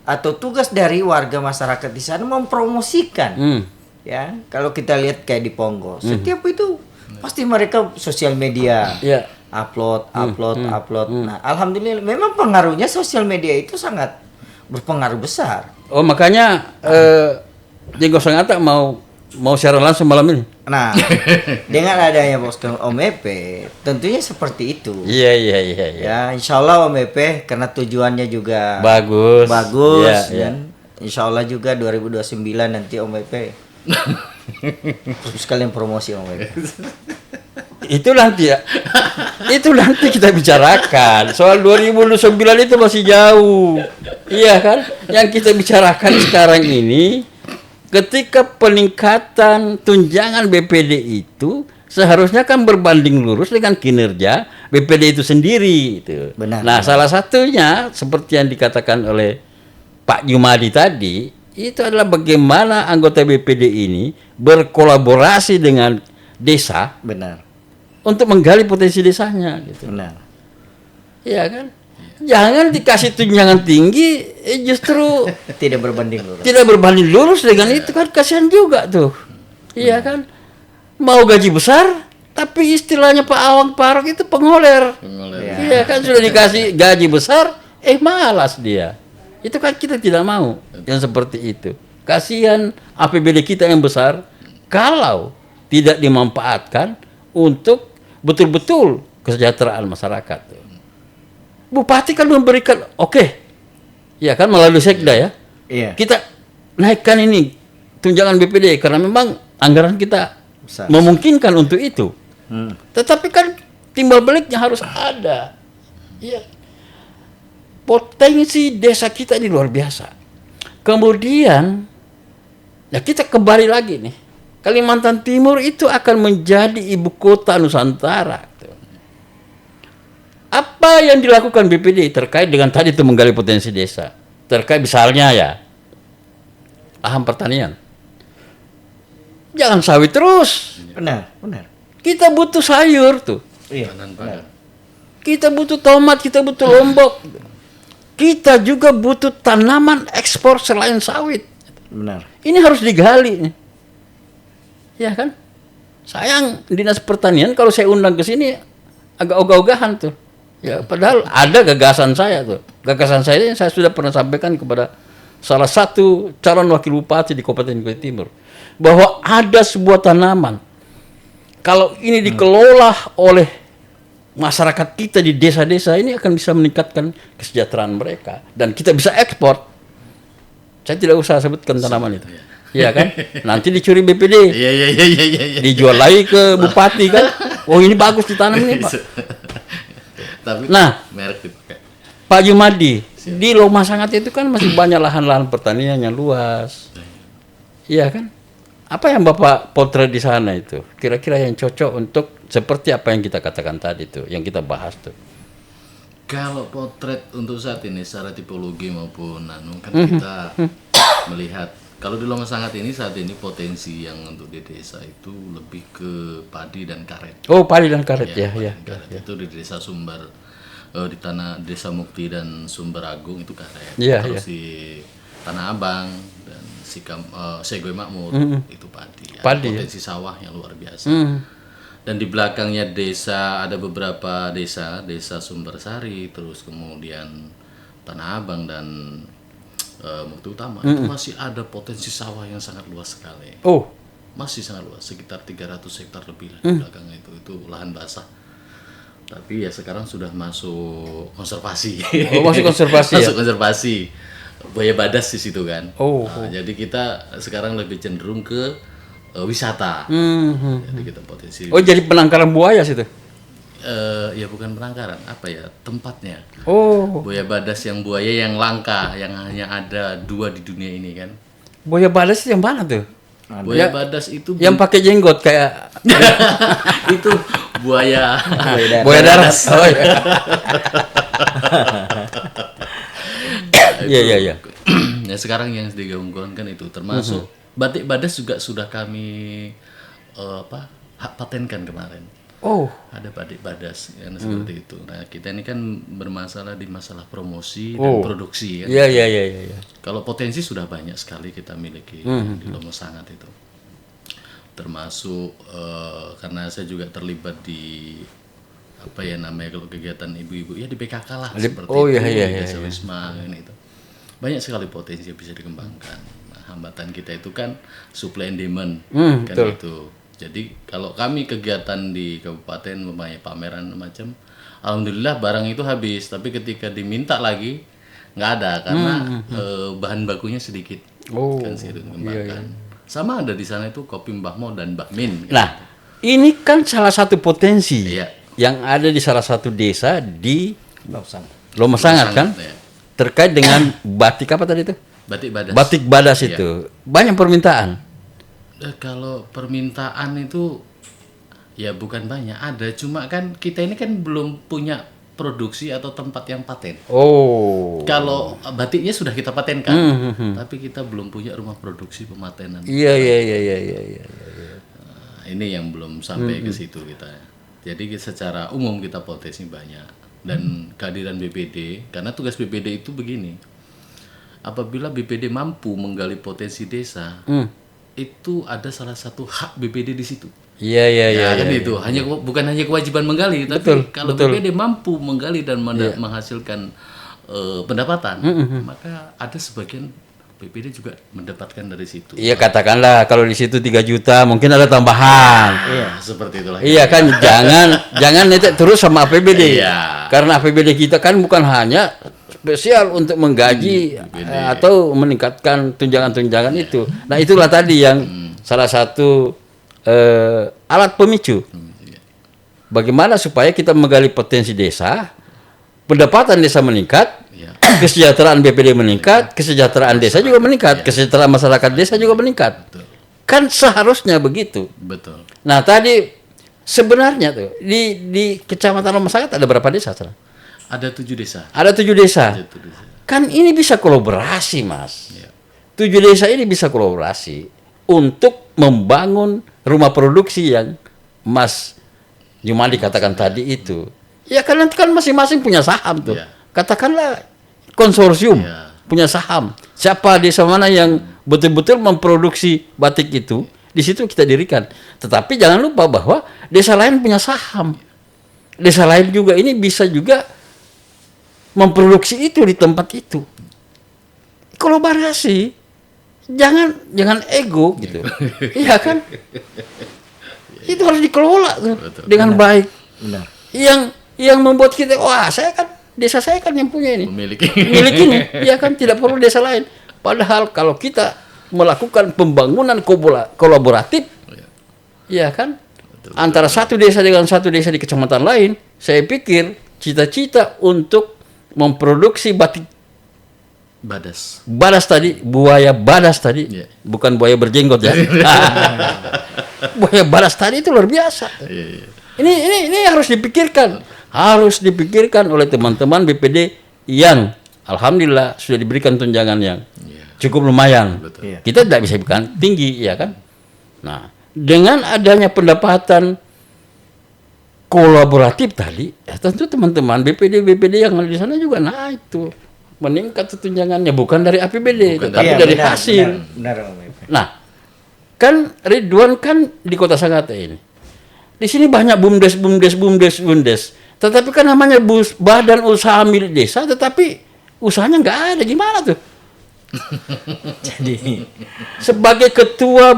atau tugas dari warga masyarakat di sana mempromosikan. Ya, kalau kita lihat kayak di Ponggol, setiap itu pasti mereka sosial media. Upload. Nah, alhamdulillah memang pengaruhnya sosial media itu sangat berpengaruh besar. Oh, makanya Jenggo Sangatta mau siaran langsung malam ini. Nah, dengan adanya posko Om EP, tentunya seperti itu. Iya. Ya, insya Allah Om EP karena tujuannya juga bagus. Dan insya Allah juga 2029 nanti Om EP terus kalian promosi Om EP. Itu nanti ya. Itu nanti kita bicarakan. Soal 2029 itu masih jauh. Iya kan? Yang kita bicarakan sekarang ini ketika peningkatan tunjangan BPD itu seharusnya kan berbanding lurus dengan kinerja BPD itu sendiri itu. Benar. Nah, salah satunya seperti yang dikatakan oleh Pak Jumadi tadi, itu adalah bagaimana anggota BPD ini berkolaborasi dengan desa Benar. untuk menggali potensi desanya gitu. Benar. Iya kan? Jangan dikasih tunjangan tinggi justru Tidak berbanding lurus. tidak berbanding lurus dengan itu, kan kasihan juga tuh. Iya kan? Mau gaji besar tapi istilahnya Pak Awang Parok itu pengoler. Iya kan, sudah dikasih gaji besar malas dia. Itu kan kita tidak mau yang seperti itu. Kasihan APBD kita yang besar kalau tidak dimanfaatkan untuk betul-betul kesejahteraan masyarakat. Bupati kan memberikan ya kan, melalui sekda ya. Iya. Kita naikkan ini tunjangan BPD karena memang anggaran kita Besar. memungkinkan untuk itu. Hmm. Tetapi kan timbal baliknya harus ada. Iya. Potensi desa kita ini luar biasa. Kemudian ya kita kembali lagi nih. Kalimantan Timur itu akan menjadi ibu kota Nusantara. Apa yang dilakukan BPD terkait dengan tadi itu menggali potensi desa? Terkait misalnya ya lahan pertanian. Jangan sawit terus. Benar, benar. Kita butuh sayur tuh. Iya. Benar. Kita butuh tomat, kita butuh lombok. Kita juga butuh tanaman ekspor selain sawit. Benar. Ini harus digali. Ya kan? Sayang Dinas Pertanian kalau saya undang ke sini agak ogah-ogahan tuh. Ya, padahal ada gagasan saya tuh. Gagasan saya ini saya sudah pernah sampaikan kepada salah satu calon wakil bupati di Kabupaten Kutai Timur bahwa ada sebuah tanaman kalau ini dikelola oleh masyarakat kita di desa-desa ini akan bisa meningkatkan kesejahteraan mereka dan kita bisa ekspor. Saya tidak usah sebutkan tanaman itu. Iya kan? Nanti dicuri BPD. Iya. Dijual lagi ke bupati kan. Oh, ini bagus ditanam ini, Pak. Tapi Nah, merek dipakai. Pak Jumadi, di Loma Sangat itu kan masih banyak lahan-lahan pertanian yang luas. Iya kan? Apa yang Bapak potret di sana itu? Kira-kira yang cocok untuk seperti apa yang kita katakan tadi tuh, yang kita bahas tuh. Kalau potret untuk saat ini secara tipologi maupun kan kita melihat kalau di Loma Sangat ini saat ini potensi yang untuk di desa itu lebih ke padi dan karet. Oh, padi dan karet ya. Padi dan karet. Itu di desa Sumber di tanah Desa Mukti dan Sumber Agung itu karet. Iya, Terus di Tanah Abang dan Segoy Makmur itu padi. Ada Padi, potensi sawah yang luar biasa. Dan di belakangnya desa ada beberapa desa Sumbersari, terus kemudian Tanah Abang dan Mukti Utama itu masih ada potensi sawah yang sangat luas sekali. Oh, Masih sangat luas, sekitar 300 hektar lebih lah di belakangnya itu lahan basah. Tapi ya sekarang sudah masuk konservasi. Oh, masuk konservasi Masuk konservasi. Buaya badas di situ kan. Oh, Nah, jadi kita sekarang lebih cenderung ke wisata. Jadi kita potensi. oh jadi penangkaran buaya situ. Ya bukan penangkaran, apa ya, tempatnya. Oh, Buaya badas yang buaya yang langka, yang hanya ada 2 di dunia ini kan. buaya badas yang mana tuh? Buaya Ya, badas itu yang pakai jenggot kayak itu buaya buaya daras. Oh iya. Iya. Ya sekarang yang digaungkan kan itu termasuk batik badas juga sudah kami hak patenkan kemarin. Oh, Ada batik badas yang seperti itu. Nah, kita ini kan bermasalah di masalah promosi dan produksi kan. iya. Kalau potensi sudah banyak sekali kita miliki di Loma Sangat itu. Termasuk karena saya juga terlibat di apa ya namanya kalau kegiatan ibu-ibu ya di PKK lah seperti itu, di Desa Wisma kan itu. Banyak sekali potensi yang bisa dikembangkan. Nah, hambatan kita itu kan supply and demand kan betul. itu. Jadi kalau kami kegiatan di kabupaten mempunyai pameran macam, alhamdulillah barang itu habis. Tapi ketika diminta lagi nggak ada karena bahan bakunya sedikit. Kan sedikit dikembangkan. Sama ada di sana itu kopi Mbah Mo dan Mbah Min. Nah, ini kan salah satu potensi Iya. yang ada di salah satu desa di Loma Sangat. Loma Sangat kan, ya. terkait dengan batik apa tadi itu? Batik badas. Batik badas Iya. itu banyak permintaan. Kalau permintaan itu ya bukan banyak, ada, cuma kan kita ini kan belum punya produksi atau tempat yang paten. Oh. Kalau batiknya sudah kita patenkan, tapi kita belum punya rumah produksi pematenan. Iya. Nah, ini yang belum sampai ke situ kita. Jadi secara umum kita potensi banyak, dan kehadiran BPD, karena tugas BPD itu begini. Apabila BPD mampu menggali potensi desa, itu ada salah satu hak BPD di situ. Iya. Ya, kan itu hanya bukan hanya kewajiban menggali, tapi kalau BPD mampu menggali dan menghasilkan pendapatan, maka ada sebagian BPD juga mendapatkan dari situ. Iya, katakanlah kalau di situ 3 juta mungkin ada tambahan. Iya, seperti itulah. Iya kan, jangan itu terus sama APBD. Iya. Karena APBD kita kan bukan hanya spesial untuk menggaji atau meningkatkan tunjangan-tunjangan itu. Nah, itulah tadi yang salah satu alat pemicu. Bagaimana supaya kita menggali potensi desa, pendapatan desa meningkat, kesejahteraan BPD meningkat, kesejahteraan desa juga meningkat, kesejahteraan masyarakat desa juga meningkat. Betul. Kan seharusnya begitu. Betul. Nah, tadi sebenarnya tuh di Kecamatan Lomasangat ada berapa desa sekarang? Ada 7 desa. Ada 7 desa. Ada 7 desa. Kan ini bisa kolaborasi, Mas. Iya. 7 desa ini bisa kolaborasi untuk membangun rumah produksi yang Mas Jumadi katakan tadi itu. Ya kan nanti kan masing-masing punya saham tuh. Iya. Katakanlah konsorsium Iya. punya saham. Siapa desa mana yang betul-betul memproduksi batik itu, di situ kita dirikan. Tetapi jangan lupa bahwa desa lain punya saham. Desa lain juga ini bisa juga memproduksi itu di tempat itu. Kolaborasi. Jangan ego gitu. Iya kan? Itu harus dikelola tuh dengan baik. Benar. Yang membuat kita, wah, saya kan desa saya kan yang punya ini. Memiliki. Milik ini. Ya kan, tidak perlu desa lain. Padahal kalau kita melakukan pembangunan kolaboratif, ya kan, antara satu desa dengan satu desa di kecamatan lain, saya pikir cita-cita untuk memproduksi batik badas tadi, buaya badas tadi, bukan buaya berjenggot ya. Buaya badas tadi itu luar biasa. Ini harus dipikirkan oleh teman-teman BPD yang alhamdulillah sudah diberikan tunjangan yang cukup lumayan. Betul. Kita tidak bisa berikan tinggi, ya kan? Nah, dengan adanya pendapatan kolaboratif tadi, ya tentu teman-teman BPD yang ada di sana juga naik tuh, meningkat tuh tunjangannya, bukan dari APBD, tapi dari hasil. Benar. Nah, kan Ridwan kan di Kota Sangatta ini. Di sini banyak bumdes. Tetapi kan namanya badan usaha milik desa, tetapi usahanya nggak ada. Gimana tuh? Jadi Sebagai ketua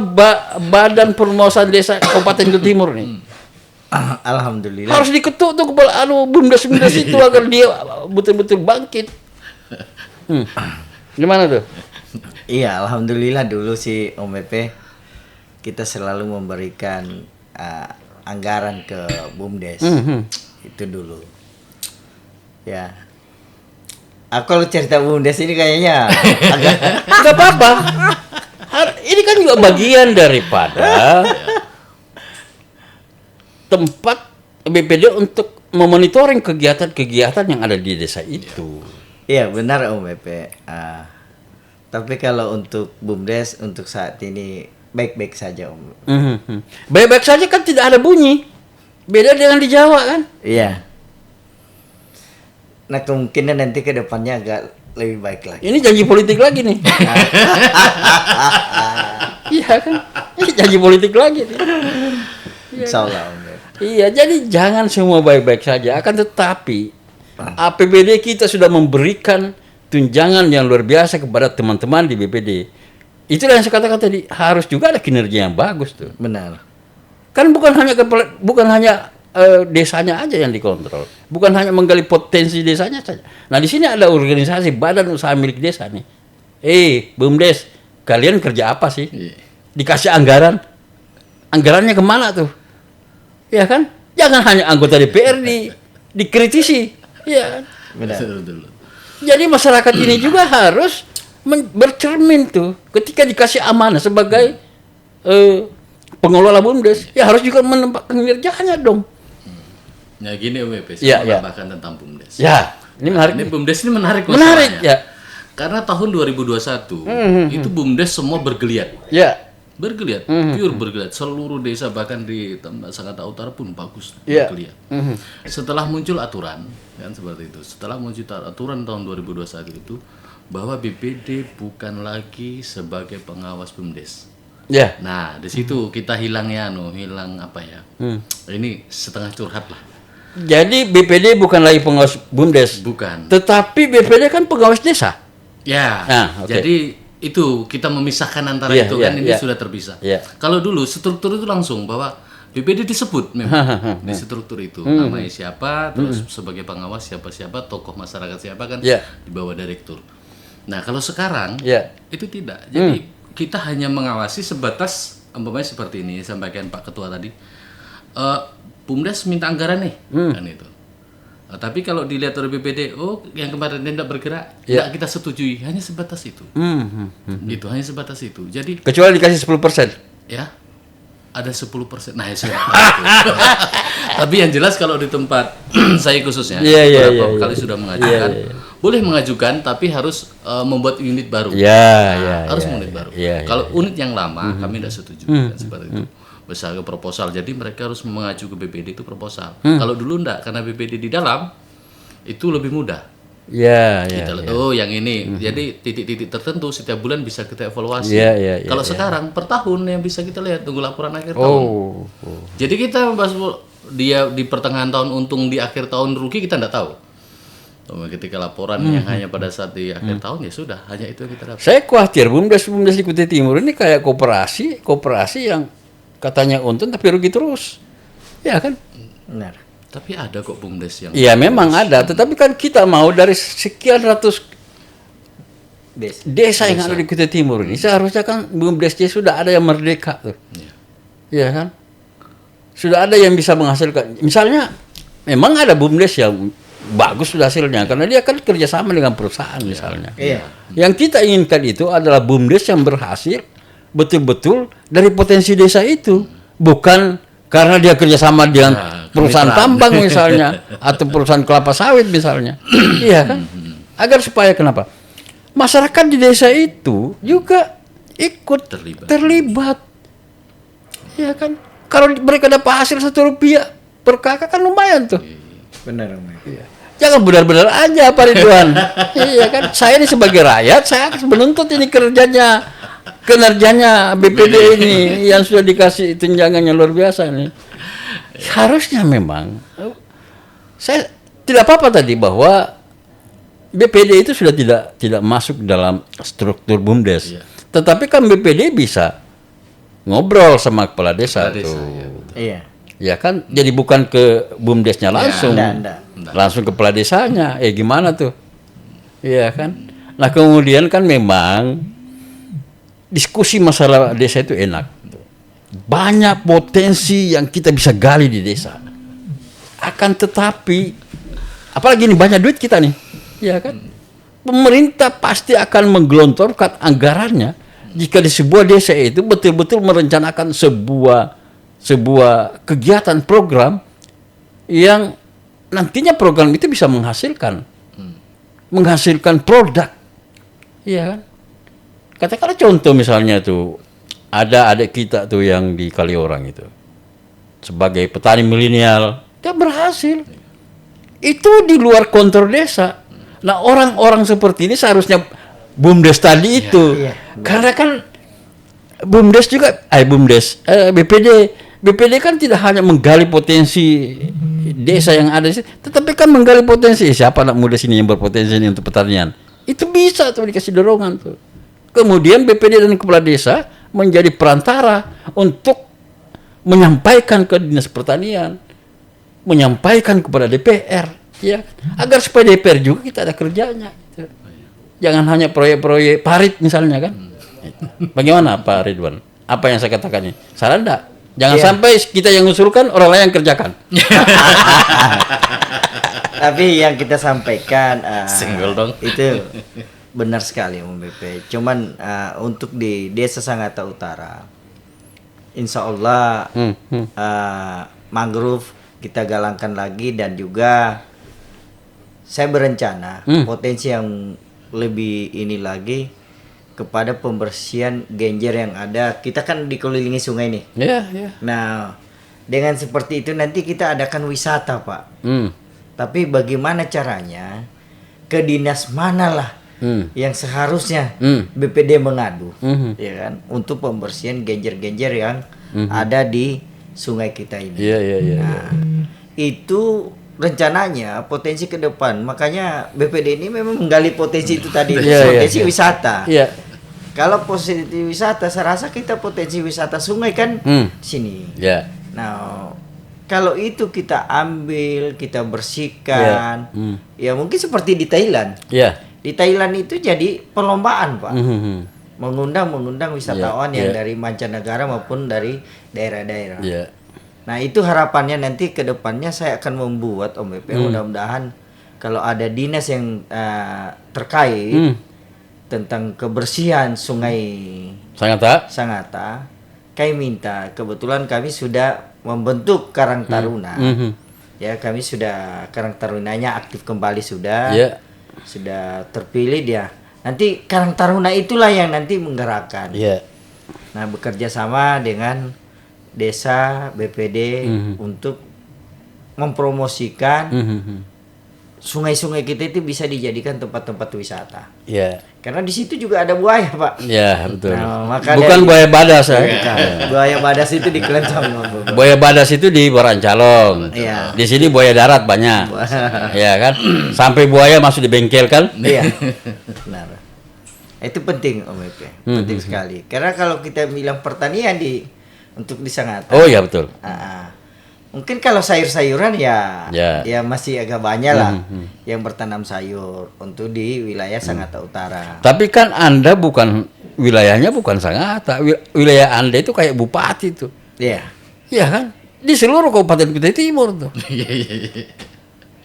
badan permuasaan desa Kabupaten Jawa Timur nih, alhamdulillah. harus diketuk tuh kepala bumdes itu agar dia betul-betul bangkit. Gimana tuh? Iya, alhamdulillah dulu sih Om BP kita selalu memberikan anggaran ke BUMDes. Itu dulu. Ya. Aku kalau cerita BUMDes ini kayaknya agak Nggak apa-apa. Ini kan juga bagian daripada tempat BPD untuk memonitoring kegiatan-kegiatan yang ada di desa itu. iya benar Om BP. Tapi kalau untuk BUMDes untuk saat ini baik-baik saja Om. Baik-baik saja kan tidak ada bunyi. Beda dengan di Jawa kan? Iya. Nah kemungkinan nanti ke depannya agak lebih baik lagi. Ini janji politik lagi nih. Iya kan? Ini janji politik lagi nih. Insya Allah Om BP. Iya, jadi jangan semua baik-baik saja. Akan tetapi APBD kita sudah memberikan tunjangan yang luar biasa kepada teman-teman di BPD. Itulah yang saya katakan tadi, harus juga ada kinerja yang bagus tuh. Benar. Kan bukan hanya desanya aja yang dikontrol, bukan hanya menggali potensi desanya saja. Nah, di sini ada organisasi badan usaha milik desa nih. BUMDes, kalian kerja apa sih? Dikasih anggarannya kemana tuh? Ya kan? Jangan hanya anggota DPR dikritisi. Ya. Benar. Jadi masyarakat ini juga harus bercermin tuh ketika dikasih amanah sebagai pengelola BUMDes, ya harus juga menempatkan kinerjanya dong. Ya gini Om Epe, Ya, saya ya. tambahkan tentang BUMDes. Ya, ini menarik. Ini BUMDes ini menarik Menarik, masalahnya. ya. Karena tahun 2021 itu BUMDes semua bergeliat. Ya. Bergeliat, pure bergeliat. Seluruh desa bahkan di Sangatta Utara pun bagus Ya. bergeliat. Setelah muncul aturan, kan seperti itu. Setelah muncul aturan tahun 2021 itu bahwa BPD bukan lagi sebagai pengawas BUMDes. Ya. Nah, di situ kita hilang apa ya? Ini setengah curhat lah. Jadi BPD bukan lagi pengawas BUMDes. Bukan. Tetapi BPD kan pengawas desa. Ya. Nah, oke. Jadi itu kita memisahkan antara Iya, itu iya, kan ini iya. sudah terpisah. Iya. Kalau dulu struktur itu langsung bahwa BPD disebut memang di struktur itu namanya siapa, terus sebagai pengawas siapa-siapa, tokoh masyarakat siapa kan Iya. di bawah direktur. Nah kalau sekarang Ya. itu tidak. Jadi kita hanya mengawasi sebatas umpamanya seperti ini sampaikan Pak Ketua tadi. BUMDes minta anggaran nih kan itu. Tapi kalau dilihat oleh BPD, yang kemarin tidak bergerak, Ya. tidak kita setujui, hanya sebatas itu. Itu hanya sebatas itu. Jadi Kecuali dikasih 10%. ya ada 10%. Nah, ya sudah. Tapi yang jelas kalau di tempat saya khususnya beberapa kali sudah mengajukan, boleh mengajukan tapi harus membuat unit baru. Harus unit baru. Kalau unit yang lama kami tidak setuju kan, seperti itu. Besar ke proposal. Jadi mereka harus mengacu ke BPD itu proposal. Kalau dulu enggak karena BPD di dalam itu lebih mudah. Kita lihat, yang ini. Jadi titik-titik tertentu setiap bulan bisa kita evaluasi. Kalau sekarang per tahun yang bisa kita lihat tunggu laporan akhir tahun. Jadi kita bahas dia di pertengahan tahun untung, di akhir tahun rugi kita enggak tahu. Ketika laporan yang hanya pada saat di akhir tahun ya sudah, hanya itu yang kita dapat. Saya khawatir BUMDes di Kutai Timur ini kayak koperasi yang katanya untung tapi rugi terus. Ya kan? Benar. Tapi ada kok BUMDes yang Iya memang ada, tetapi kan kita mau dari sekian ratus desa yang ada di Kutai Timur ini seharusnya kan BUMDes sudah ada yang merdeka tuh. Iya kan? Sudah ada yang bisa menghasilkan. Misalnya memang ada BUMDes yang bagus sudah hasilnya karena dia kan kerjasama dengan perusahaan misalnya. Yang kita inginkan itu adalah BUMDes yang berhasil betul-betul dari potensi desa itu, bukan karena dia kerjasama dengan perusahaan tambang misalnya atau perusahaan kelapa sawit misalnya. Iya kan? Agar supaya kenapa? Masyarakat di desa itu juga ikut terlibat. Iya kan? Kalau mereka dapat hasil 1 rupiah per kakak kan lumayan tuh. Benar, Om. Jangan benar-benar aja Pak Ridwan. Iya kan? Saya ini sebagai rakyat, saya akan menuntut ini kinerjanya BPD ini yang sudah dikasih tunjangan yang luar biasa ini. Harusnya memang saya tidak apa-apa tadi bahwa BPD itu sudah tidak masuk dalam struktur BUMDes. Tetapi kan BPD bisa ngobrol sama kepala desa tuh. Iya. Ya kan, jadi bukan ke BUMDesnya langsung, langsung ke kepala desanya. Gimana tuh? Iya kan. Nah kemudian kan memang diskusi masalah desa itu enak. Banyak potensi yang kita bisa gali di desa. Akan tetapi, apalagi ini banyak duit kita nih, ya kan? Pemerintah pasti akan menggelontorkan anggarannya jika di sebuah desa itu betul-betul merencanakan sebuah kegiatan program yang nantinya program itu bisa menghasilkan produk, iya kan? Katakanlah contoh misalnya tuh ada adik kita tuh yang di Kaliorang itu sebagai petani milenial, dia berhasil. Itu di luar kontrol desa. Nah orang-orang seperti ini seharusnya BUMDes tadi itu, karena kan BUMDes juga, BPD kan tidak hanya menggali potensi desa yang ada, tetapi kan menggali potensi siapa anak muda sini yang berpotensi ini untuk pertanian. Itu bisa tuh dikasih dorongan tuh. Kemudian BPD dan kepala desa menjadi perantara untuk menyampaikan ke Dinas Pertanian, menyampaikan kepada DPR, ya, agar supaya DPR juga kita ada kerjanya. Gitu. Jangan hanya proyek-proyek parit misalnya kan. Bagaimana Pak Ridwan? Apa yang saya katakan ini? Salah enggak? Jangan sampai kita yang usulkan, orang lain yang kerjakan. Tapi yang kita sampaikan single dong. Itu Benar sekali Om BP. Cuman untuk di Desa Sangatta Utara, insya Allah mangrove kita galangkan lagi, dan juga saya berencana potensi yang lebih ini lagi kepada pembersihan genjer yang ada. Kita kan dikelilingi sungai nih. Nah, dengan seperti itu nanti kita adakan wisata, Pak. Tapi bagaimana caranya? Ke dinas manalah yang seharusnya BPD mengadu, ya kan, untuk pembersihan genjer-genjer yang ada di sungai kita ini. Nah, itu rencananya potensi ke depan. Makanya BPD ini memang menggali potensi itu tadi, potensi wisata. Kalau potensi wisata, saya rasa kita potensi wisata sungai kan sini. Nah, kalau itu kita ambil, kita bersihkan, ya mungkin seperti di Thailand. Di Thailand itu jadi perlombaan, Pak. Mengundang wisatawan yang dari mancanegara maupun dari daerah-daerah. Nah, itu harapannya nanti ke depannya saya akan membuat Om BP, mudah-mudahan kalau ada dinas yang terkait tentang kebersihan sungai Sangatta, kami minta, kebetulan kami sudah membentuk Karang Taruna. Ya, kami sudah Karang Tarunanya aktif kembali sudah. Sudah terpilih dia. Nanti Karang Taruna itulah yang nanti menggerakkan. Nah, bekerja sama dengan desa BPD untuk mempromosikan sungai-sungai kita itu bisa dijadikan tempat-tempat wisata. Karena di situ juga ada buaya, Pak. Betul. Nah, maka bukan buaya badas ya. Buaya badas itu di Klentong. Buaya badas itu di Borancalong. Di sini buaya darat banyak. Ya kan? Sampai buaya masuk di bengkel kan? Benar. Itu penting Om BP. Penting sekali. Karena kalau kita bilang pertanian untuk di Sangatta. Oh iya betul. Mungkin kalau sayur-sayuran ya masih agak banyak lah yang bertanam sayur untuk di wilayah Sangatta Utara. Tapi kan Anda wilayahnya bukan Sangatta, wilayah Anda itu kayak bupati tuh. Iya kan? Di seluruh Kabupaten Kutai Timur tuh.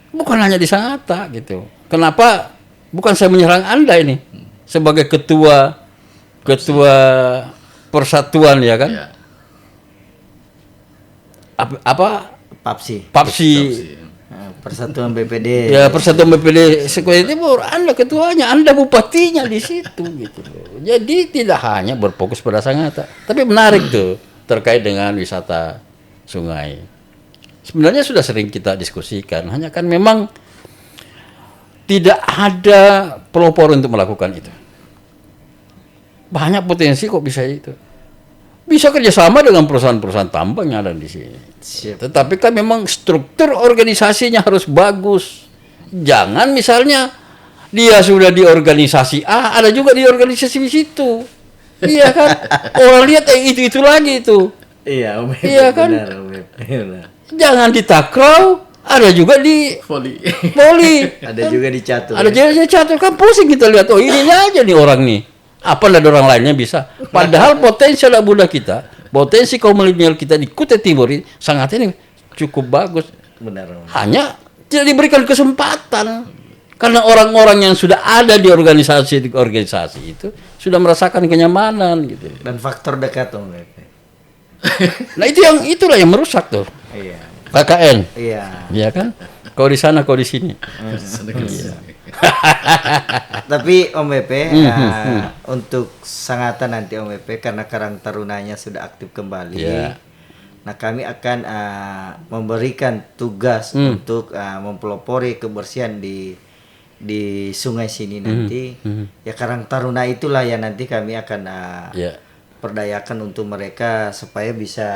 Bukan hanya di Sangatta gitu. Kenapa? Bukan saya menyerang Anda ini sebagai ketua persatuan ya kan? Apa Papsi. Persatuan BPD. Ya, Persatuan BPD Kutai Timur, Anda ketuanya, Anda bupatinya di situ gitu loh. Jadi tidak hanya berfokus pada Sangatta, tapi menarik tuh terkait dengan wisata sungai. Sebenarnya sudah sering kita diskusikan, hanya kan memang tidak ada pelopor untuk melakukan itu. Banyak potensi kok bisa itu. Bisa kerjasama dengan perusahaan-perusahaan tambang yang ada di sini. Tetapi kan memang struktur organisasinya harus bagus. Jangan misalnya dia sudah di organisasi A, ada juga di organisasi di situ. Iya kan? Orang lihat itu lagi itu. Iya kan? Benar. Jangan di takraw, ada juga di voli. Ada juga di catur. Ada juga di catur, kan pusing kita lihat. Oh, ininya aja nih orang nih. Apa ada orang lainnya bisa? Padahal potensi anak muda kita, potensi kaum milenial kita di Kutai Timur ini ini cukup bagus. Benar. Hanya tidak diberikan kesempatan karena orang-orang yang sudah ada di organisasi itu sudah merasakan kenyamanan gitu. Dan faktor dekat Om. Nah itulah yang merusak tuh. KKN. Iya kan? Kau di sana, kau di sini. Tapi Om BP, untuk Sangatta nanti Om BP, karena Karang Tarunanya sudah aktif kembali. Nah, kami akan memberikan tugas untuk mempelopori kebersihan di sungai sini nanti. Ya, Karang Taruna itulah yang nanti kami akan perdayakan untuk mereka supaya bisa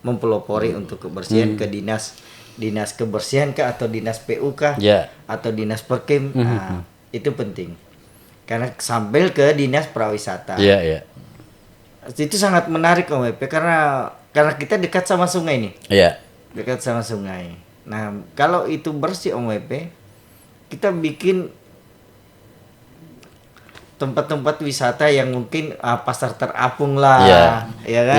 mempelopori untuk kebersihan ke dinas kebersihan kah, atau dinas PU kah, atau dinas Perkim. Itu penting karena sambil ke dinas prawisata. Itu sangat menarik Om BP, karena kita dekat sama sungai nih. Dekat sama sungai. Nah, kalau itu bersih Om BP, kita bikin tempat-tempat wisata yang mungkin pasar terapung lah, ya kan?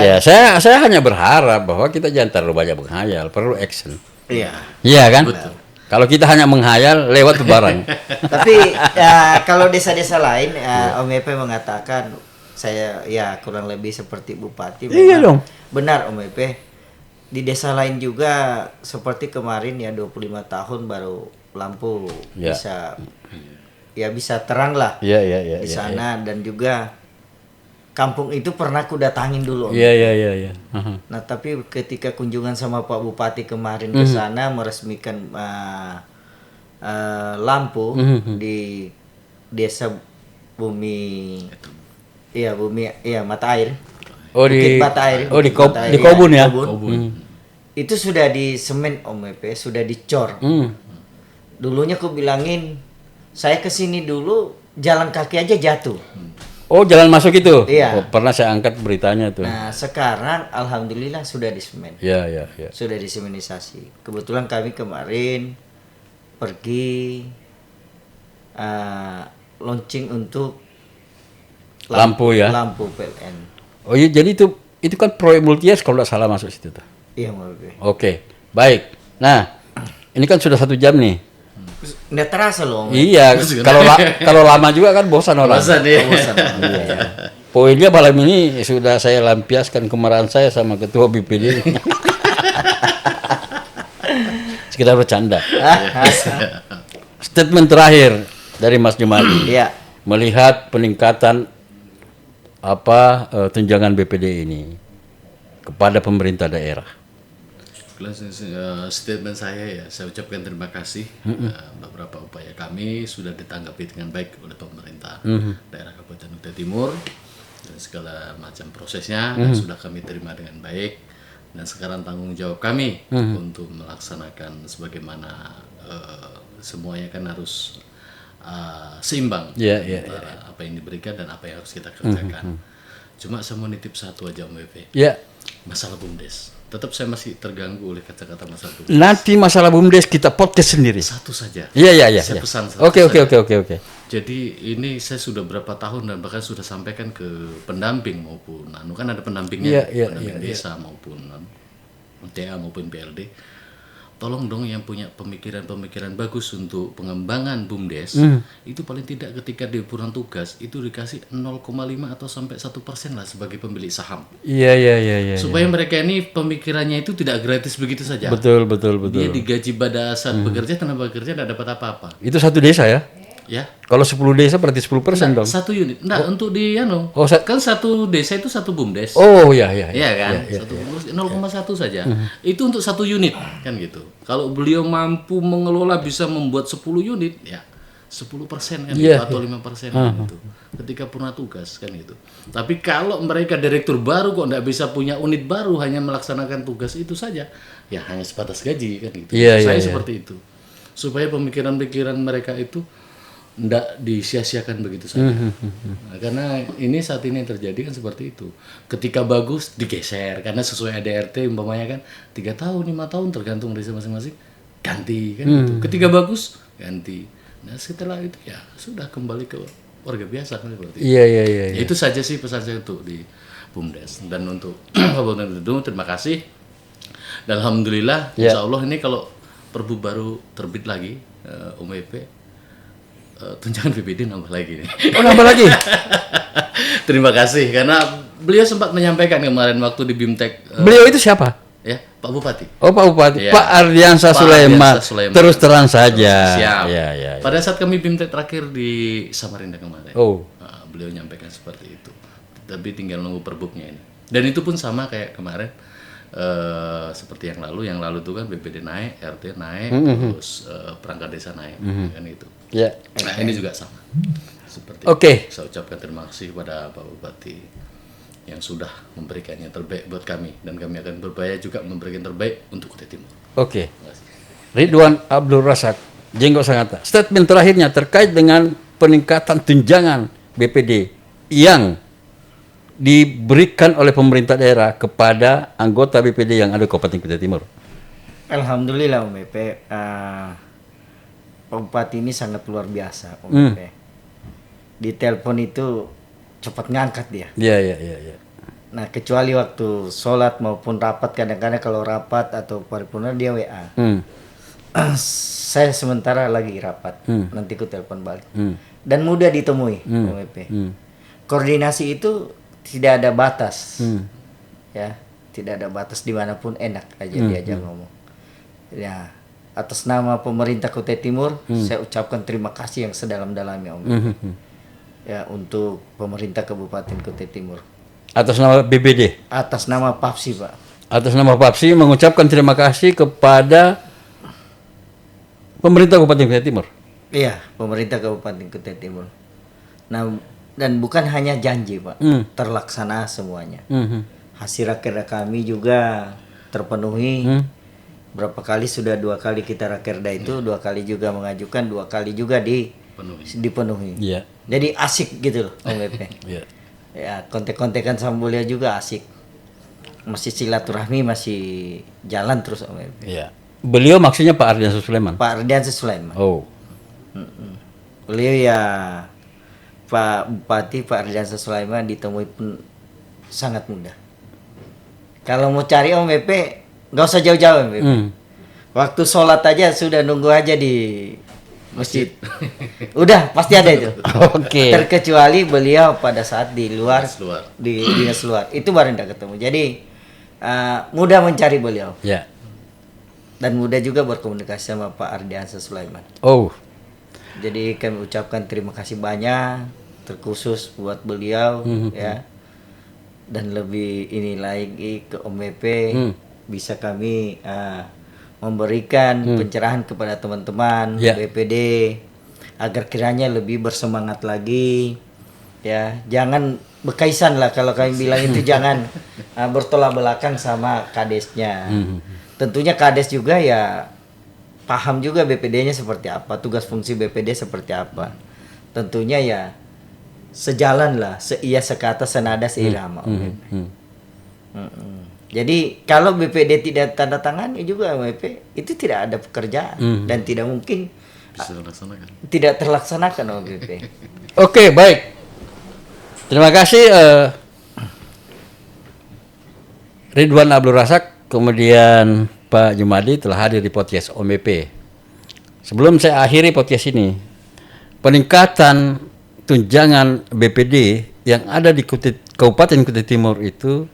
Saya hanya berharap bahwa kita jangan terlalu banyak menghayal, perlu action. Iya. Iya kan? Betul. Kalau kita hanya menghayal lewat barang. Tapi ya, kalau desa-desa lain Om Epe mengatakan saya ya kurang lebih seperti bupati. Iya memang dong. Benar Om Epe. Di desa lain juga seperti kemarin ya 25 tahun baru lampu Ya. bisa terang lah Iya. di sana dan juga kampung itu pernah ku datangin dulu Om. Iya. Nah, tapi ketika kunjungan sama Pak Bupati kemarin ke sana meresmikan lampu di desa Mata Air. Oh Bukit Mata Air. Oh di Bukit Mata Air, Kobun ya. Itu sudah di semen Om Epe, sudah dicor. Dulunya aku bilangin saya kesini dulu jalan kaki aja jatuh. Oh jalan masuk itu? Iya. Oh, pernah saya angkat beritanya tuh. Nah, sekarang alhamdulillah sudah disemen. Iya. Sudah disemenisasi. Kebetulan kami kemarin pergi launching untuk Lampu ya? Lampu PLN. Oh iya, jadi itu kan proyek Multias kalau tidak salah masuk situ tuh. Iya, Mbak Bebe. Oke, baik. Nah, ini kan sudah 1 jam nih. Nggak terasa loh. Om. Iya, kalau lama juga kan bosan orang. Bosan ya. Bosan. Iya. Poinnya malam ini sudah saya lampiaskan kemarahan saya sama ketua BPD. Sekedar bercanda. Statement terakhir dari Mas Jumali. Iya. Melihat peningkatan tunjangan BPD ini kepada pemerintah daerah. Statement saya saya ucapkan terima kasih. Beberapa upaya kami sudah ditanggapi dengan baik oleh pemerintah daerah Kabupaten Kutai Timur dan segala macam prosesnya dan sudah kami terima dengan baik dan sekarang tanggung jawab kami untuk melaksanakan sebagaimana semuanya kan harus seimbang antara apa yang diberikan dan apa yang harus kita kerjakan. Cuma saya mau nitip satu aja Om Epe. Masalah BUMDes. Tetap saya masih terganggu oleh kata-kata masalah BUMDes. Nanti masalah BUMDes kita podcast sendiri. Satu saja. Iya. Saya pesan satu Oke. saja. Jadi ini saya sudah berapa tahun dan bahkan sudah sampaikan ke pendamping maupun kan ada pendampingnya, pendamping desa maupun TA maupun PLD. Tolong dong yang punya pemikiran-pemikiran bagus untuk pengembangan BUMDes itu paling tidak ketika di purna tugas itu dikasih 0,5 atau sampai 1% lah sebagai pemilik saham. Iya. Supaya mereka ini pemikirannya itu tidak gratis begitu saja. Betul. Dia digaji pada saat bekerja, tenaga bekerja tidak dapat apa-apa. Itu satu desa ya? Ya. Kalau 10 desa berarti 10% dong. Satu unit. Untuk di kan satu desa itu satu BUMDes. Oh iya. Iya kan? 0,1 saja. Itu untuk satu unit kan gitu. Kalau beliau mampu mengelola bisa membuat 10 unit ya 10% kan gitu, atau 5% kan gitu. Ketika purna tugas kan gitu. Tapi kalau mereka direktur baru kok tidak bisa punya unit baru hanya melaksanakan tugas itu saja ya hanya sebatas gaji kan gitu. Saya seperti itu. Supaya pemikiran-pemikiran mereka itu tidak disia-siakan begitu saja. Nah, karena ini saat ini yang terjadi kan seperti itu. Ketika bagus digeser karena sesuai ADRT umpamanya kan 3 tahun, 5 tahun tergantung desa masing-masing ganti kan gitu. Ketika bagus ganti. Nah, setelah itu ya sudah kembali ke warga biasa kan seperti itu. Iya. Itu saja sih pesan saya untuk di BUMDes dan untuk Kabupaten Bandung terima kasih. Dan alhamdulillah insya Allah ini kalau Perbu baru terbit lagi Om Epe tunjangan BPD nambah lagi nih. Oh nambah lagi? Terima kasih karena beliau sempat menyampaikan kemarin waktu di BIMTEK. Beliau itu siapa? Ya Pak Bupati. Oh Pak Bupati, Ya. Pak Ardiansa Sulaiman. Terus terang saja. Siap. Ya. Pada saat kami BIMTEK terakhir di Samarinda kemarin, beliau menyampaikan seperti itu. Tapi tinggal nunggu perbuknya ini. Dan itu pun sama kayak kemarin. Seperti yang lalu itu kan BPD naik, RT naik, terus perangkat desa naik, kan itu. Nah ini juga sama. Seperti itu. Saya ucapkan terima kasih kepada Pak Bupati yang sudah memberikan yang terbaik buat kami dan kami akan berupaya juga memberikan terbaik untuk Kutai Timur. Ridwan Abdul Razak, Jenggot Sangatta. Statement terakhirnya terkait dengan peningkatan tunjangan BPD yang diberikan oleh pemerintah daerah kepada anggota BPD yang ada di Kabupaten Kutai Timur. Alhamdulillah Om Epe, Pak Bupati ini sangat luar biasa Om Epe. Di telepon itu cepat ngangkat dia. Iya. Nah kecuali waktu sholat maupun rapat kadang-kadang kalau rapat atau paripurna dia WA. Saya sementara lagi rapat, nanti ku telepon balik. Dan mudah ditemui, Om Epe. Koordinasi itu tidak ada batas, ya, tidak ada batas, dimanapun enak aja diajak ngomong. Ya, atas nama pemerintah Kutai Timur, saya ucapkan terima kasih yang sedalam-dalamnya, Om Epe. Ya, untuk pemerintah Kabupaten Kutai Timur. Atas nama BPD. Atas nama PAPSI, Pak. Atas nama PAPSI mengucapkan terima kasih kepada pemerintah Kabupaten Kutai Timur. Iya, pemerintah Kabupaten Kutai Timur. Nah, dan bukan hanya janji, Pak, terlaksana semuanya. Hasil rakerda kami juga terpenuhi. Berapa kali sudah 2 kali kita rakerda itu, 2 kali juga mengajukan, 2 kali juga dipenuhi. Iya. Jadi asik gitu loh, Om Epe. Iya. Ya, kontek-kontekan sama beliau juga asik. Masih silaturahmi, masih jalan terus, Om Epe. Iya. Beliau maksudnya Pak Ardiansyah Sulaiman. Pak Ardiansyah Sulaiman. Oh. Beliau ya Pak Bupati Pak Ardiansyah Sulaiman ditemui pun sangat mudah. Kalau mau cari Om Epe, nggak usah jauh-jauh, Om Epe. Waktu sholat aja sudah nunggu aja di masjid. Udah pasti ada itu. Oke. Terkecuali beliau pada saat di luar, di dinas luar, itu baru tidak ketemu. Jadi mudah mencari beliau. Ya. Dan mudah juga berkomunikasi sama Pak Ardiansyah Sulaiman. Oh. Jadi kami ucapkan terima kasih banyak, terkhusus buat beliau, ya. Dan lebih ini lagi ke Om Epe, bisa kami memberikan pencerahan kepada teman-teman BPD agar kiranya lebih bersemangat lagi, ya. Jangan bekaisan lah, kalau kami bilang itu jangan bertolak belakang sama kadesnya. Tentunya kades juga ya paham juga BPD-nya seperti apa, tugas fungsi BPD seperti apa. Tentunya ya sejalan lah, seia sekata senada seirama. Jadi kalau BPD tidak tanda tangan ya juga MP itu tidak ada pekerjaan dan tidak mungkin bisa terlaksanakan. Tidak terlaksanakan OBP. Oke, baik. Terima kasih Ridwan Abdul Razak, kemudian Pak Jumadi telah hadir di podcast OMP. Sebelum saya akhiri podcast ini, peningkatan tunjangan BPD yang ada di Kabupaten Kutai Timur itu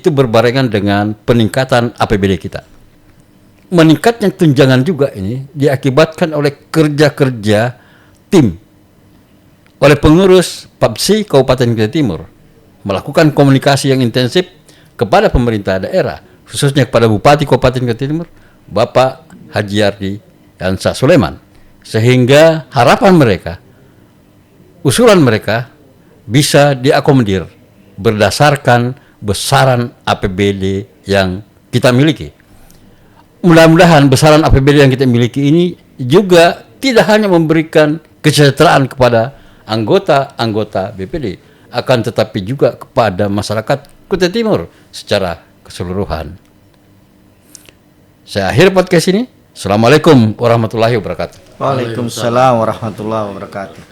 berbarengan dengan peningkatan APBD kita. Meningkatnya tunjangan juga ini diakibatkan oleh kerja-kerja tim oleh pengurus PAPSI Kabupaten Kutai Timur melakukan komunikasi yang intensif kepada pemerintah daerah, khususnya kepada Bupati Kabupaten Kutai Timur, Bapak Haji Ardiansyah Sulaiman, sehingga harapan mereka, usulan mereka bisa diakomodir berdasarkan besaran APBD yang kita miliki. Mudah-mudahan besaran APBD yang kita miliki ini juga tidak hanya memberikan kesejahteraan kepada anggota-anggota BPD, akan tetapi juga kepada masyarakat Kutai Timur secara keseluruhan. Saya akhir podcast ini. Assalamualaikum warahmatullahi wabarakatuh. Waalaikumsalam warahmatullahi wabarakatuh.